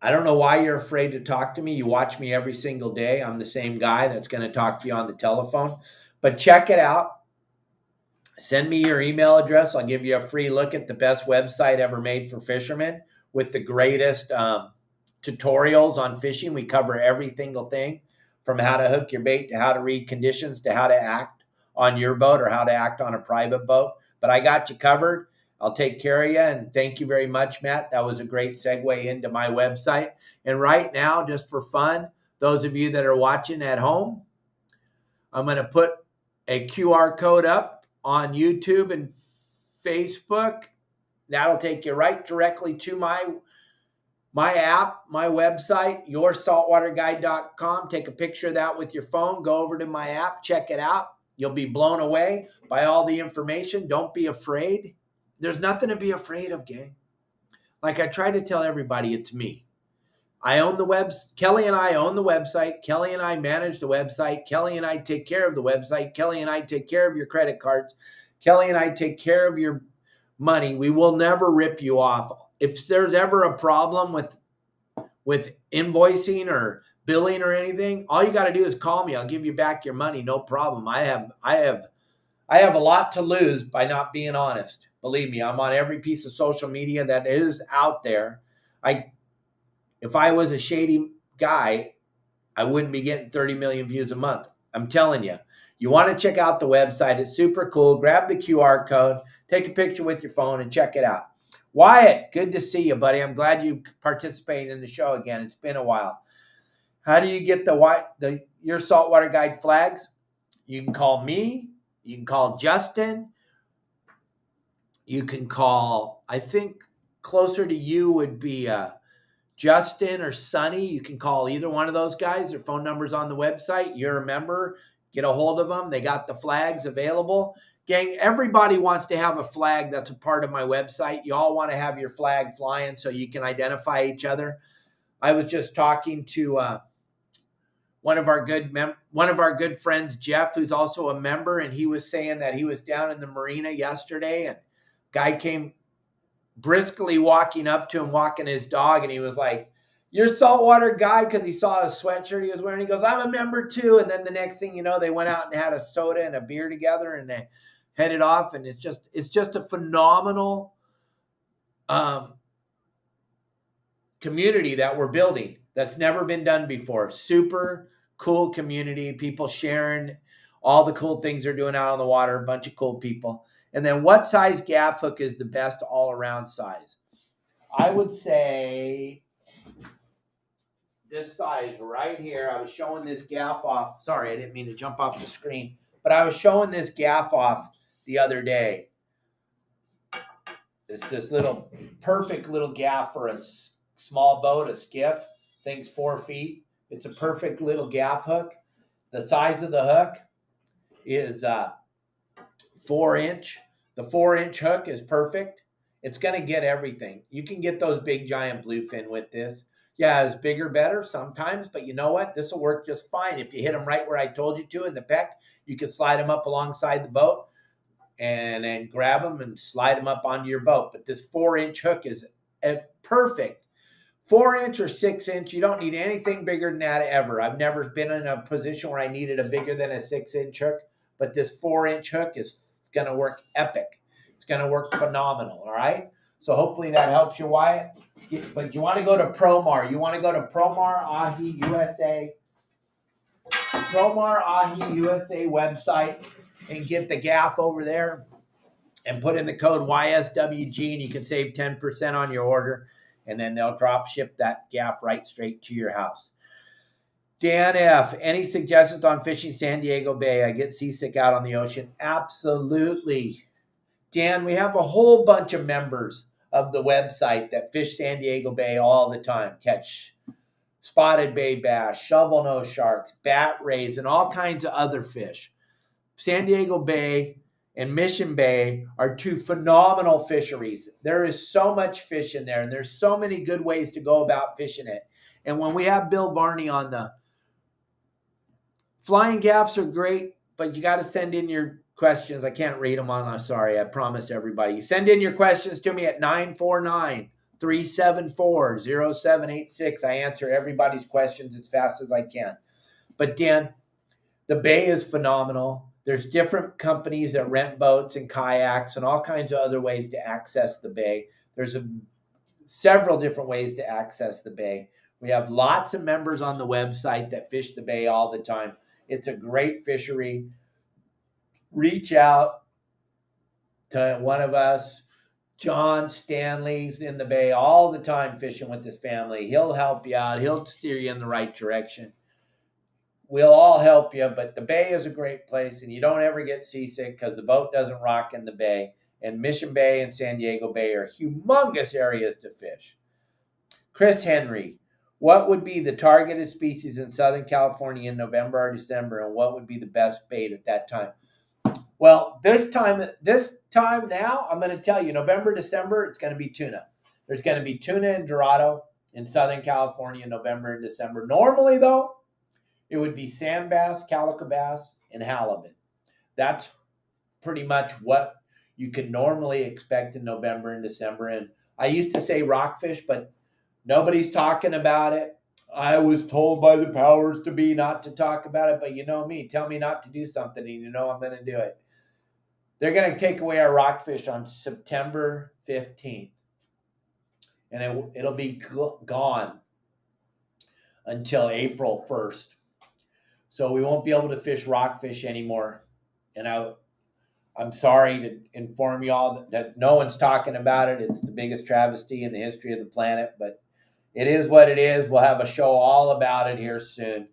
I don't know why you're afraid to talk to me. You watch me every single day. I'm the same guy that's going to talk to you on the telephone. But check it out. Send me your email address. I'll give you a free look at the best website ever made for fishermen with the greatest tutorials on fishing. We cover every single thing from how to hook your bait to how to read conditions to how to act on your boat or how to act on a private boat. But I got you covered. I'll take care of you. And thank you very much, Matt. That was a great segue into my website. And right now, just for fun, those of you that are watching at home, I'm going to put a QR code up on YouTube and Facebook. That'll take you right directly to my app, my website, yoursaltwaterguide.com. Take a picture of that with your phone. Go over to my app. Check it out. You'll be blown away by all the information. Don't be afraid. There's nothing to be afraid of, gang. Like I try to tell everybody, it's me. I own the Kelly and I own the website. Kelly and I manage the website. Kelly and I take care of the website. Kelly and I take care of your credit cards. Kelly and I take care of your money. We will never rip you off. If there's ever a problem with invoicing or billing or anything, all you got to do is call me. I'll give you back your money. No problem. I have a lot to lose by not being honest. Believe me, I'm on every piece of social media that is out there. If I was a shady guy, I wouldn't be getting 30 million views a month. I'm telling you. You want to check out the website. It's super cool. Grab the QR code, take a picture with your phone, and check it out. Wyatt, good to see you, buddy. I'm glad you participated in the show again. It's been a while. How do you get the Your Saltwater Guide flags? You can call me. You can call Justin. You can call, I think closer to you would be Justin or Sonny. You can call either one of those guys. Their phone number's on the website. You're a member. Get a hold of them. They got the flags available. Gang, everybody wants to have a flag that's a part of my website. You all want to have your flag flying so you can identify each other. I was just talking to one of our good friends, Jeff, who's also a member, and he was saying that he was down in the marina yesterday, and guy came briskly walking up to him, walking his dog, and he was like, "You're a saltwater guy," because he saw his sweatshirt he was wearing. He goes, "I'm a member too." And then the next thing you know, they went out and had a soda and a beer together, and they headed off. And it's just a phenomenal community that we're building that's never been done before. Super cool community, people sharing all the cool things they're doing out on the water, a bunch of cool people. And then what size gaff hook is the best all-around size? I would say this size right here. I was showing this gaff off. Sorry, I didn't mean to jump off the screen, but I was showing this gaff off the other day. It's this little perfect little gaff for a small boat, a skiff. Thing's 4 feet. It's a perfect little gaff hook. The size of the hook is 4-inch. The 4-inch hook is perfect. It's going to get everything. You can get those big giant bluefin with this. Yeah, it's bigger, better sometimes, but you know what? This will work just fine. If you hit them right where I told you to in the peck, you can slide them up alongside the boat and then grab them and slide them up onto your boat. But this 4-inch hook is a perfect 4-inch or 6-inch. You don't need anything bigger than that ever. I've never been in a position where I needed a bigger than a 6-inch hook, but this 4-inch hook is going to work epic. It's going to work phenomenal. All right. So hopefully that helps you, Wyatt. But you want to go to Promar. You want to go to Promar Ahi USA. Promar Ahi USA website and get the gaff over there and put in the code YSWG and you can save 10% on your order. And then they'll drop ship that gaff right straight to your house. Dan F., any suggestions on fishing San Diego Bay? I get seasick out on the ocean. Absolutely. Dan, we have a whole bunch of members of the website that fish San Diego Bay all the time. Catch spotted bay bass, shovel nose sharks, bat rays, and all kinds of other fish. San Diego Bay and Mission Bay are two phenomenal fisheries. There is so much fish in there, and there's so many good ways to go about fishing it. And when we have Bill Varney on, the flying gaffs are great, but you got to send in your questions. I can't read them on. I'm sorry. I promised everybody. You send in your questions to me at 949 374-0786. I answer everybody's questions as fast as I can. But Dan, the bay is phenomenal. There's different companies that rent boats and kayaks and all kinds of other ways to access the bay. There's several different ways to access the bay. We have lots of members on the website that fish the bay all the time. It's a great fishery. Reach out to one of us. John Stanley's in the bay all the time fishing with his family. He'll help you out. He'll steer you in the right direction. We'll all help you, but the bay is a great place, and you don't ever get seasick because the boat doesn't rock in the bay. And Mission Bay and San Diego Bay are humongous areas to fish. Chris Henry, what would be the targeted species in Southern California in November or December, and what would be the best bait at that time? Well, this time now, I'm going to tell you, November, December, it's going to be tuna. There's going to be tuna in Dorado in Southern California in November and December. Normally, though, it would be sand bass, calico bass, and halibut. That's pretty much what you can normally expect in November and December. And I used to say rockfish, but nobody's talking about it. I was told by the powers to be not to talk about it, but you know me, tell me not to do something and you know I'm going to do it. They're going to take away our rockfish on September 15th. And it'll be gone until April 1st. So we won't be able to fish rockfish anymore. And I'm sorry to inform you all that no one's talking about it. It's the biggest travesty in the history of the planet, but it is what it is. We'll have a show all about it here soon.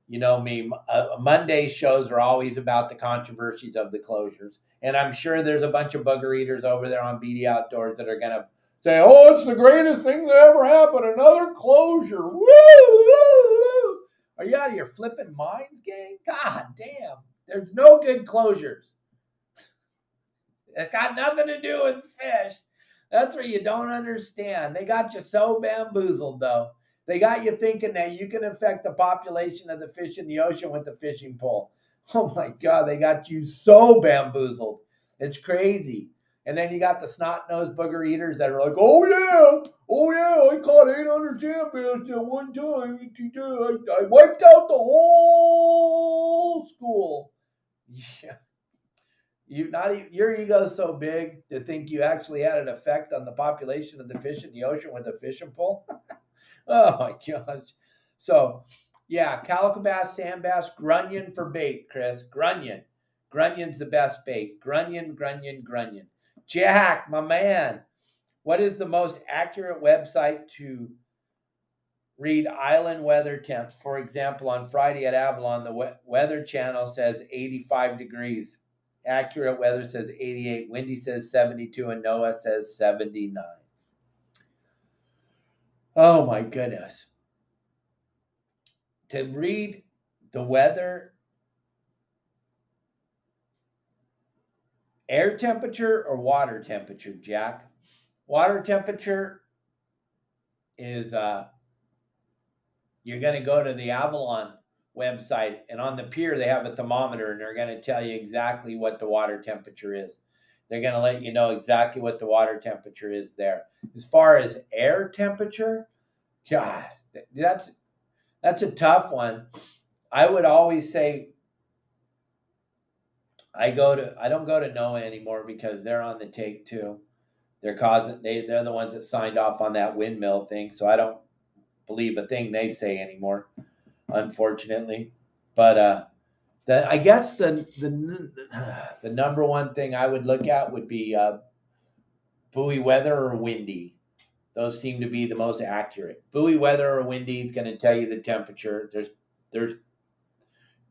You know me, Monday shows are always about the controversies of the closures. And I'm sure there's a bunch of bugger eaters over there on BD Outdoors that are going to say, oh, it's the greatest thing that ever happened. Another closure. Woo, woo, woo. Are you out of your flipping minds, gang? God damn. There's no good closures. It's got nothing to do with fish. That's what you don't understand. They got you so bamboozled, though. They got you thinking that you can affect the population of the fish in the ocean with a fishing pole. Oh, my God. They got you so bamboozled. It's crazy. And then you got the snot-nosed booger eaters that are like, oh, yeah, I caught 800 sand bass at one time. I wiped out the whole school. Yeah. Your ego's so big to think you actually had an effect on the population of the fish in the ocean with a fishing pole. Oh my gosh. So yeah, calico bass, sand bass, grunion for bait, Chris. Grunion's the best bait. Grunion. Jack, my man, what is the most accurate website to read island weather temps? For example, on Friday at Avalon, the Weather Channel says 85 degrees. Accurate weather says 88. Windy says 72. And NOAA says 79. Oh, my goodness. To read the weather, air temperature or water temperature, Jack? Water temperature is, you're going to go to the Avalon website, and on the pier they have a thermometer, and they're going to tell you exactly what the water temperature is. They're going to let you know exactly what the water temperature is there. As far as air temperature, God, that's a tough one. I would always say I don't go to NOAA anymore because they're on the take too. They're the ones that signed off on that windmill thing, so I don't believe a thing they say anymore, unfortunately. But I guess the number one thing I would look at would be buoy weather or windy. Those seem to be the most accurate. Buoy weather or windy is going to tell you the temperature. There's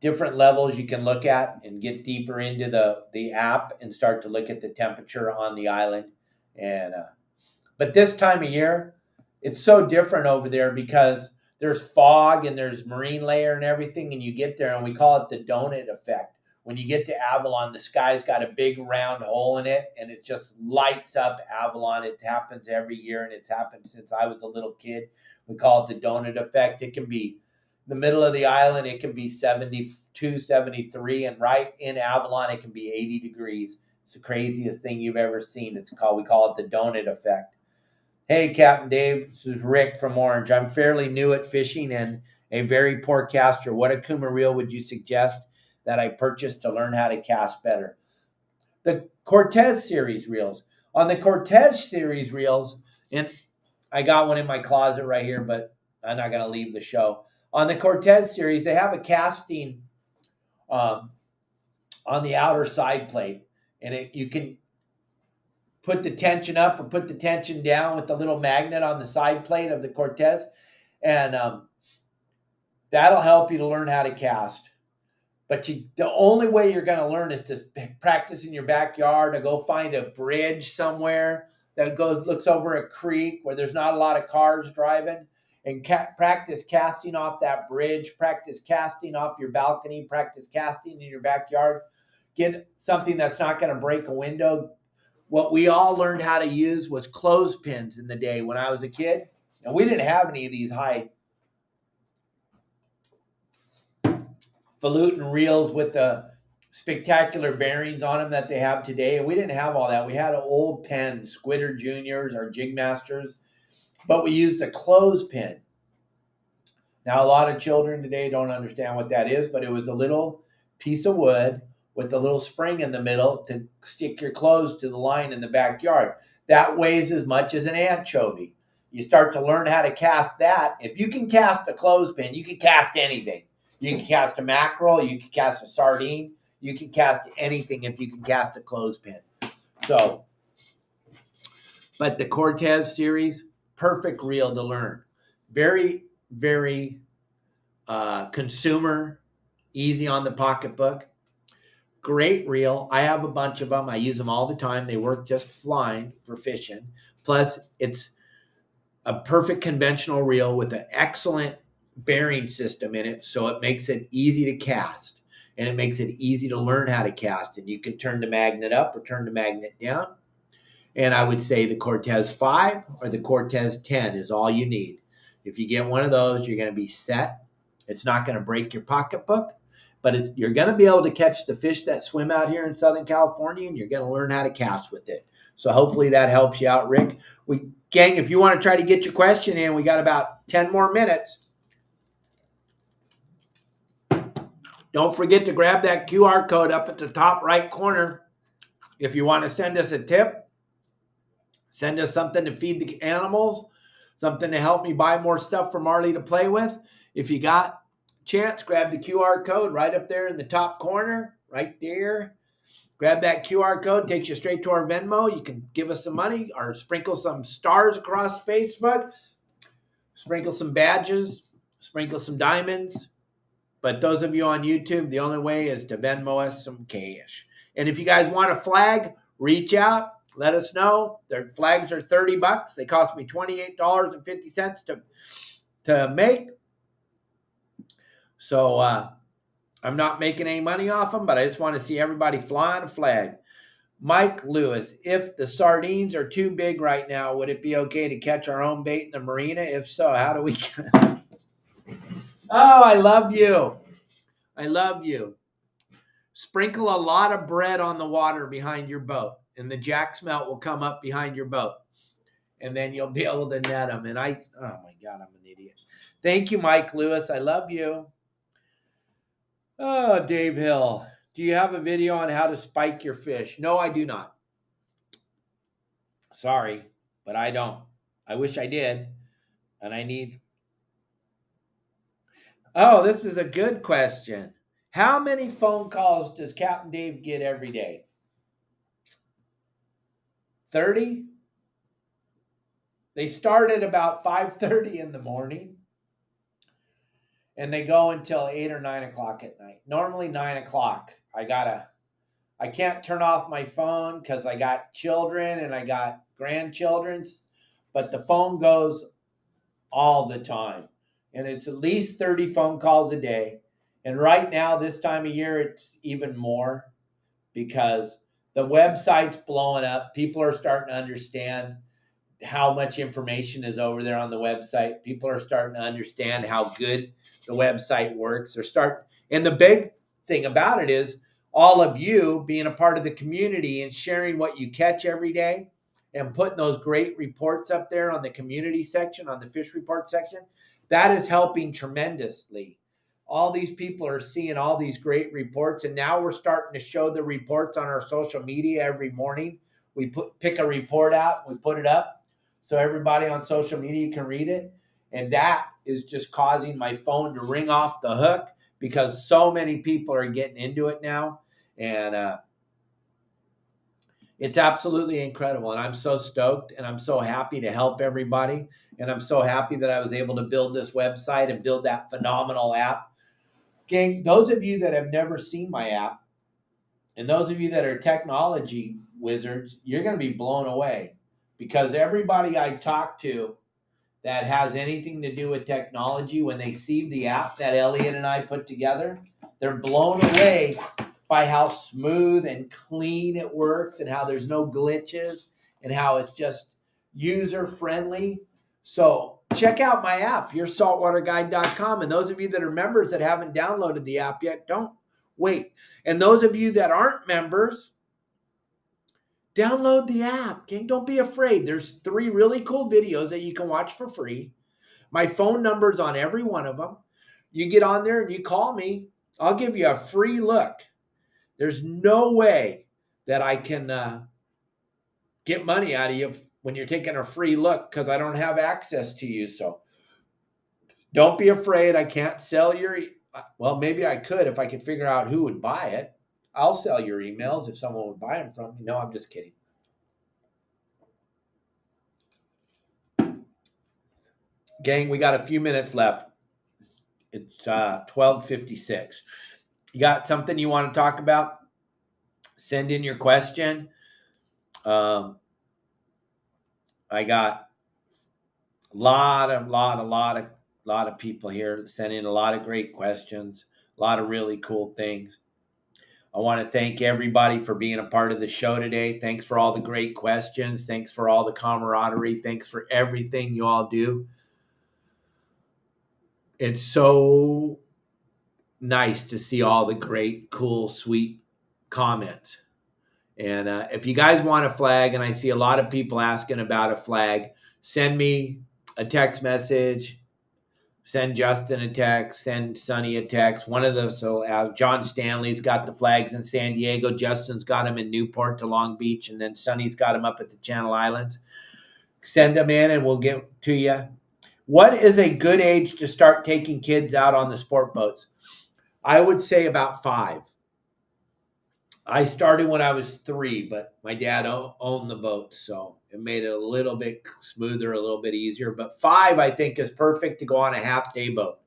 different levels you can look at and get deeper into the app and start to look at the temperature on the island. And but this time of year, it's so different over there because there's fog and there's marine layer and everything, and you get there and we call it the donut effect. When you get to Avalon, the sky's got a big round hole in it and it just lights up Avalon. It happens every year and it's happened since I was a little kid. We call it the donut effect. It can be the middle of the island, it can be 72, 73, and right in Avalon, it can be 80 degrees. It's the craziest thing you've ever seen. We call it the donut effect. Hey, Captain Dave. This is Rick from Orange. I'm fairly new at fishing and a very poor caster. What Okuma reel would you suggest that I purchase to learn how to cast better? The Cortez series reels. On the Cortez series reels, and I got one in my closet right here, but I'm not going to leave the show. On the Cortez series, they have a casting um, on the outer side plate, and you can put the tension up or put the tension down with the little magnet on the side plate of the Cortez, and that'll help you to learn how to cast. But the only way you're going to learn is to practice in your backyard, to go find a bridge somewhere that looks over a creek where there's not a lot of cars driving, and practice casting off that bridge, practice casting off your balcony, practice casting in your backyard. Get something that's not going to break a window. What we all learned how to use was clothespins in the day when I was a kid, and we didn't have any of these high falutin reels with the spectacular bearings on them that they have today. And we didn't have all that. We had old pens, Squidder Juniors or Jig Masters, but we used a clothespin. Now, a lot of children today don't understand what that is, but it was a little piece of wood with a little spring in the middle to stick your clothes to the line in the backyard. That weighs as much as an anchovy. You start to learn how to cast that. If you can cast a clothespin, you can cast anything. You can cast a mackerel, you can cast a sardine, you can cast anything if you can cast a clothespin. So, but the Cortez series, perfect reel to learn. Very, very consumer, easy on the pocketbook. Great reel. I have a bunch of them. I use them all the time. They work just fine for fishing. Plus, it's a perfect conventional reel with an excellent bearing system in it, so it makes it easy to cast, and it makes it easy to learn how to cast. And you can turn the magnet up or turn the magnet down. And I would say the Cortez 5 or the Cortez 10 is all you need. If you get one of those, you're going to be set. It's not going to break your pocketbook, but you're going to be able to catch the fish that swim out here in Southern California, and you're going to learn how to cast with it. So hopefully that helps you out, Rick. Gang, if you want to try to get your question in, we got about 10 more minutes. Don't forget to grab that QR code up at the top right corner. If you want to send us a tip, send us something to feed the animals, something to help me buy more stuff for Marley to play with. If you got a chance, grab the QR code right up there in the top corner, right there. Grab that QR code, takes you straight to our Venmo. You can give us some money or sprinkle some stars across Facebook, sprinkle some badges, sprinkle some diamonds. But those of you on YouTube, the only way is to Venmo us some cash. And if you guys want a flag, reach out. Let us know. Their flags are $30. They cost me $28.50 to make. So I'm not making any money off them, but I just want to see everybody flying a flag. Mike Lewis, if the sardines are too big right now, would it be okay to catch our own bait in the marina? If so, how do we? Oh, I love you. I love you. Sprinkle a lot of bread on the water behind your boat, and the jack smelt will come up behind your boat, and then you'll be able to net them. And oh my God, I'm an idiot. Thank you, Mike Lewis. I love you. Oh, Dave Hill, do you have a video on how to spike your fish? No, I do not. Sorry, but I don't. I wish I did, and I need. Oh, this is a good question. How many phone calls does Captain Dave get every day? 30? They start at about 5:30 in the morning, and they go until 8 or 9 o'clock at night. Normally 9 o'clock. I can't turn off my phone because I got children and I got grandchildren, but the phone goes all the time. And it's at least 30 phone calls a day. And right now, this time of year, it's even more because the website's blowing up. People are starting to understand how much information is over there on the website. People are starting to understand how good the website works. And the big thing about it is all of you being a part of the community and sharing what you catch every day and putting those great reports up there on the community section, on the fish report section, that is helping tremendously. All these people are seeing all these great reports, and now we're starting to show the reports on our social media every morning. We pick a report out, we put it up so everybody on social media can read it. And that is just causing my phone to ring off the hook because so many people are getting into it now. And it's absolutely incredible. And I'm so stoked and I'm so happy to help everybody. And I'm so happy that I was able to build this website and build that phenomenal app. Gang, those of you that have never seen my app, and those of you that are technology wizards, you're going to be blown away because everybody I talk to that has anything to do with technology, when they see the app that Elliot and I put together, they're blown away by how smooth and clean it works and how there's no glitches and how it's just user friendly. So check out my app, yoursaltwaterguide.com. And those of you that are members that haven't downloaded the app yet, don't wait. And those of you that aren't members, download the app, gang. Don't be afraid. There's 3 really cool videos that you can watch for free. My phone number's on every one of them. You get on there and you call me. I'll give you a free look. There's no way that I can get money out of you when you're taking a free look because I don't have access to you. So don't be afraid. I can't sell your, well, maybe I could if I could figure out who would buy it. I'll sell your emails if someone would buy them from me. No, I'm just kidding. Gang, we got a few minutes left. It's 12:56. You got something you want to talk about? Send in your question. I got a lot of people here sending a lot of great questions, a lot of really cool things. I want to thank everybody for being a part of the show today. Thanks for all the great questions. Thanks for all the camaraderie. Thanks for everything you all do. It's so nice to see all the great, cool, sweet comments. And if you guys want a flag, and I see a lot of people asking about a flag, send me a text message, send Justin a text, send Sonny a text. One of those. So John Stanley's got the flags in San Diego. Justin's got them in Newport to Long Beach. And then Sonny's got them up at the Channel Islands. Send them in and we'll get to you. What is a good age to start taking kids out on the sport boats? I would say about 5. I started when I was 3, but my dad owned the boat, so it made it a little bit smoother, a little bit easier. But 5, I think, is perfect to go on a half-day boat.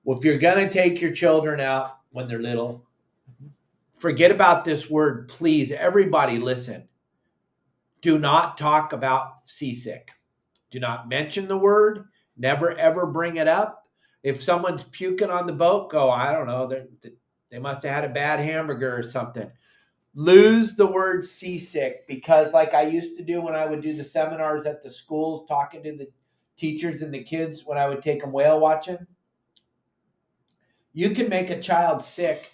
Well, if you're going to take your children out when they're little, forget about this word, please. Everybody listen. Do not talk about seasick. Do not mention the word. Never, ever bring it up. If someone's puking on the boat, go, I don't know, they must have had a bad hamburger or something. Lose the word seasick, because like I used to do when I would do the seminars at the schools, talking to the teachers and the kids when I would take them whale watching, you can make a child sick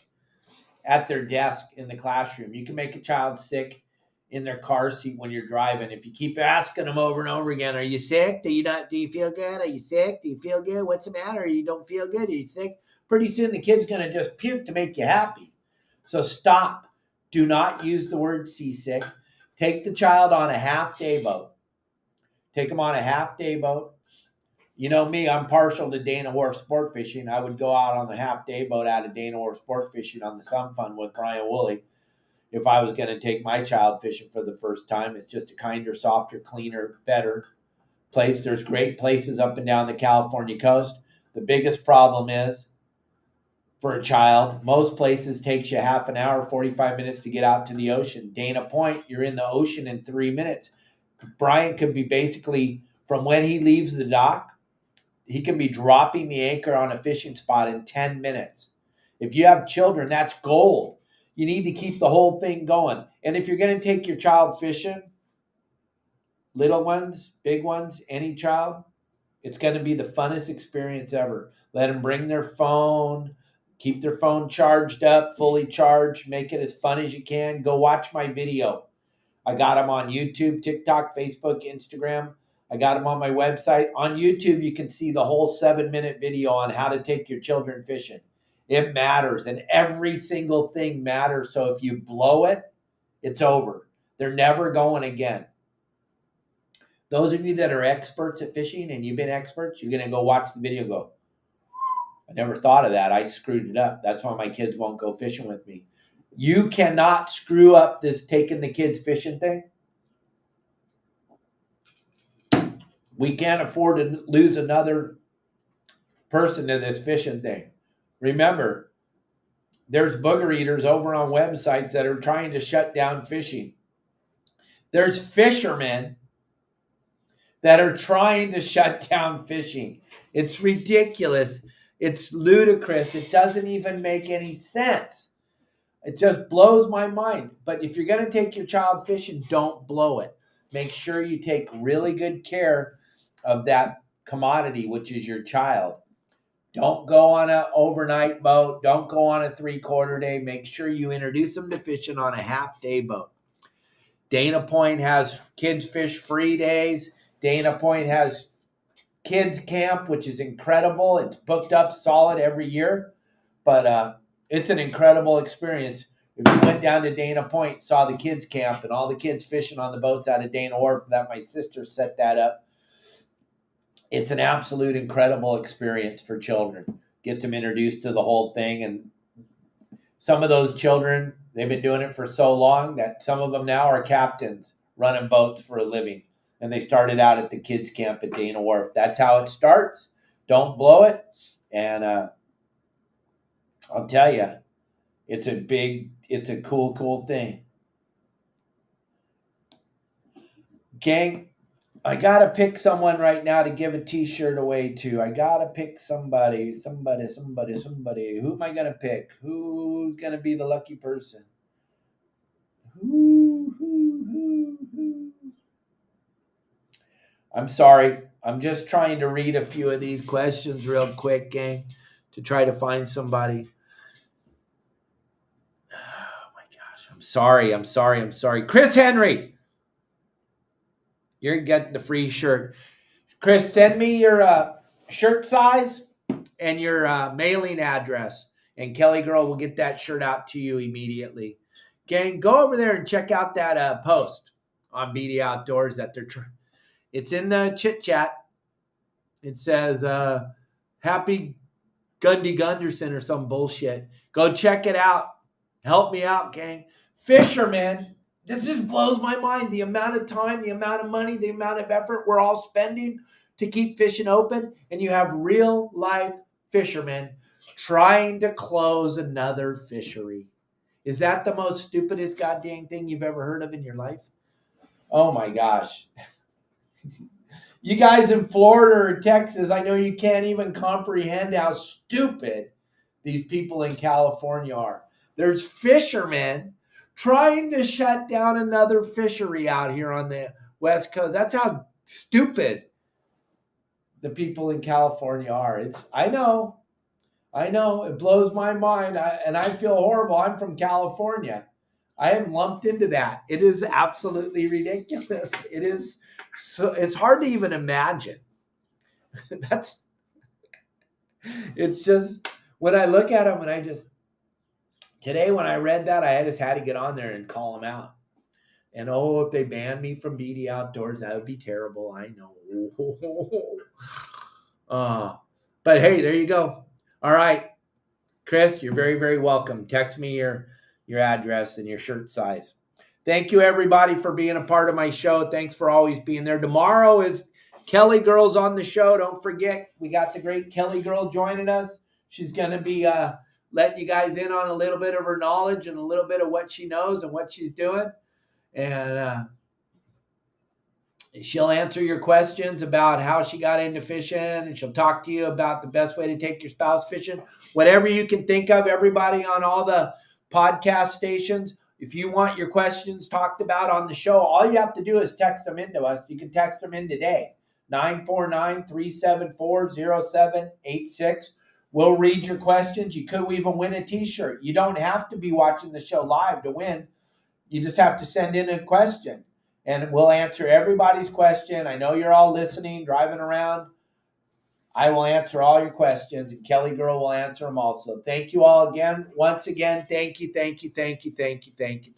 at their desk in the classroom. You can make a child sick in their car seat when you're driving. If you keep asking them over and over again, are you sick? Do you feel good? Are you sick? Do you feel good? What's the matter? You don't feel good? Are you sick? Pretty soon the kid's going to just puke to make you happy. So stop. Do not use the word seasick. Take the child on a half-day boat. Take them on a half-day boat. You know me, I'm partial to Dana Wharf Sport Fishing. I would go out on the half-day boat out of Dana Wharf Sport Fishing on the Sun Fun with Brian Woolley. If I was going to take my child fishing for the first time, it's just a kinder, softer, cleaner, better place. There's great places up and down the California coast. The biggest problem is, for a child, most places takes you half an hour, 45 minutes to get out to the ocean. Dana Point, you're in the ocean in 3 minutes. Brian could be basically, from when he leaves the dock, he can be dropping the anchor on a fishing spot in 10 minutes. If you have children, that's gold. You need to keep the whole thing going. And if you're going to take your child fishing, little ones, big ones, any child, it's going to be the funnest experience ever. Let them bring their phone, keep their phone charged up, fully charged, make it as fun as you can. Go watch my video. I got them on YouTube, TikTok, Facebook, Instagram. I got them on my website. On YouTube, you can see the whole 7-minute video on how to take your children fishing. It matters, and every single thing matters. So if you blow it, it's over. They're never going again. Those of you that are experts at fishing and you've been experts, you're going to go watch the video and go, I never thought of that. I screwed it up. That's why my kids won't go fishing with me. You cannot screw up this taking the kids fishing thing. We can't afford to lose another person in this fishing thing. Remember, there's booger eaters over on websites that are trying to shut down fishing. There's fishermen that are trying to shut down fishing. It's ridiculous. It's ludicrous. It doesn't even make any sense. It just blows my mind. But if you're going to take your child fishing, don't blow it. Make sure you take really good care of that commodity, which is your child. Don't go on an overnight boat. Don't go on a 3/4 day. Make sure you introduce them to fishing on a half-day boat. Dana Point has kids fish free days. Dana Point has kids camp, which is incredible. It's booked up solid every year, but it's an incredible experience. If you went down to Dana Point, saw the kids camp and all the kids fishing on the boats out of Dana Wharf, that my sister set that up. It's an absolute incredible experience for children. Get them introduced to the whole thing. And some of those children, they've been doing it for so long that some of them now are captains running boats for a living. And they started out at the kids camp at Dana Wharf. That's how it starts. Don't blow it. And I'll tell you, it's a cool thing. Gang, I got to pick someone right now to give a t-shirt away to. I got to pick somebody. Who am I going to pick? Who's going to be the lucky person? Who? I'm sorry. I'm just trying to read a few of these questions real quick, gang, to try to find somebody. Oh, my gosh. I'm sorry. Chris Henry. You're getting the free shirt. Chris, send me your shirt size and your mailing address, and Kelly Girl will get that shirt out to you immediately. Gang, go over there and check out that post on BD Outdoors that it's in the chit chat. It says Happy Gundy Gunderson or some bullshit. Go check it out. Help me out, gang. Fishermen. This just blows my mind. The amount of time, the amount of money, the amount of effort we're all spending to keep fishing open. And you have real life fishermen trying to close another fishery. Is that the most stupidest goddamn thing you've ever heard of in your life? Oh my gosh. You guys in Florida or Texas, I know you can't even comprehend how stupid these people in California are. There's fishermen trying to shut down another fishery out here on the West Coast. That's how stupid the people in California are. I know. It blows my mind, and I feel horrible. I'm from California. I am lumped into that. It is absolutely ridiculous. It is so. It's hard to even imagine. It's just when I look at them, and today when I read that, I just had to get on there and call them out. And if they banned me from BD Outdoors, that would be terrible. I know. But hey, there you go. All right, Chris, you're very, very welcome. Text me your address and your shirt size. Thank you, everybody, for being a part of my show. Thanks for always being there. Tomorrow is Kelly Girl's on the show. Don't forget, we got the great Kelly Girl joining us. She's going to be letting you guys in on a little bit of her knowledge and a little bit of what she knows and what she's doing. And she'll answer your questions about how she got into fishing, and she'll talk to you about the best way to take your spouse fishing. Whatever you can think of, everybody on all the podcast stations, if you want your questions talked about on the show, all you have to do is text them into us. You can text them in today, 949-374-0786. We'll read your questions. You could even win a t-shirt. You don't have to be watching the show live to win. You just have to send in a question and we'll answer everybody's question. I know you're all listening, driving around. I will answer all your questions, and Kelly Girl will answer them also. Thank you all again. Once again, thank you, thank you, thank you, thank you, thank you, thank you.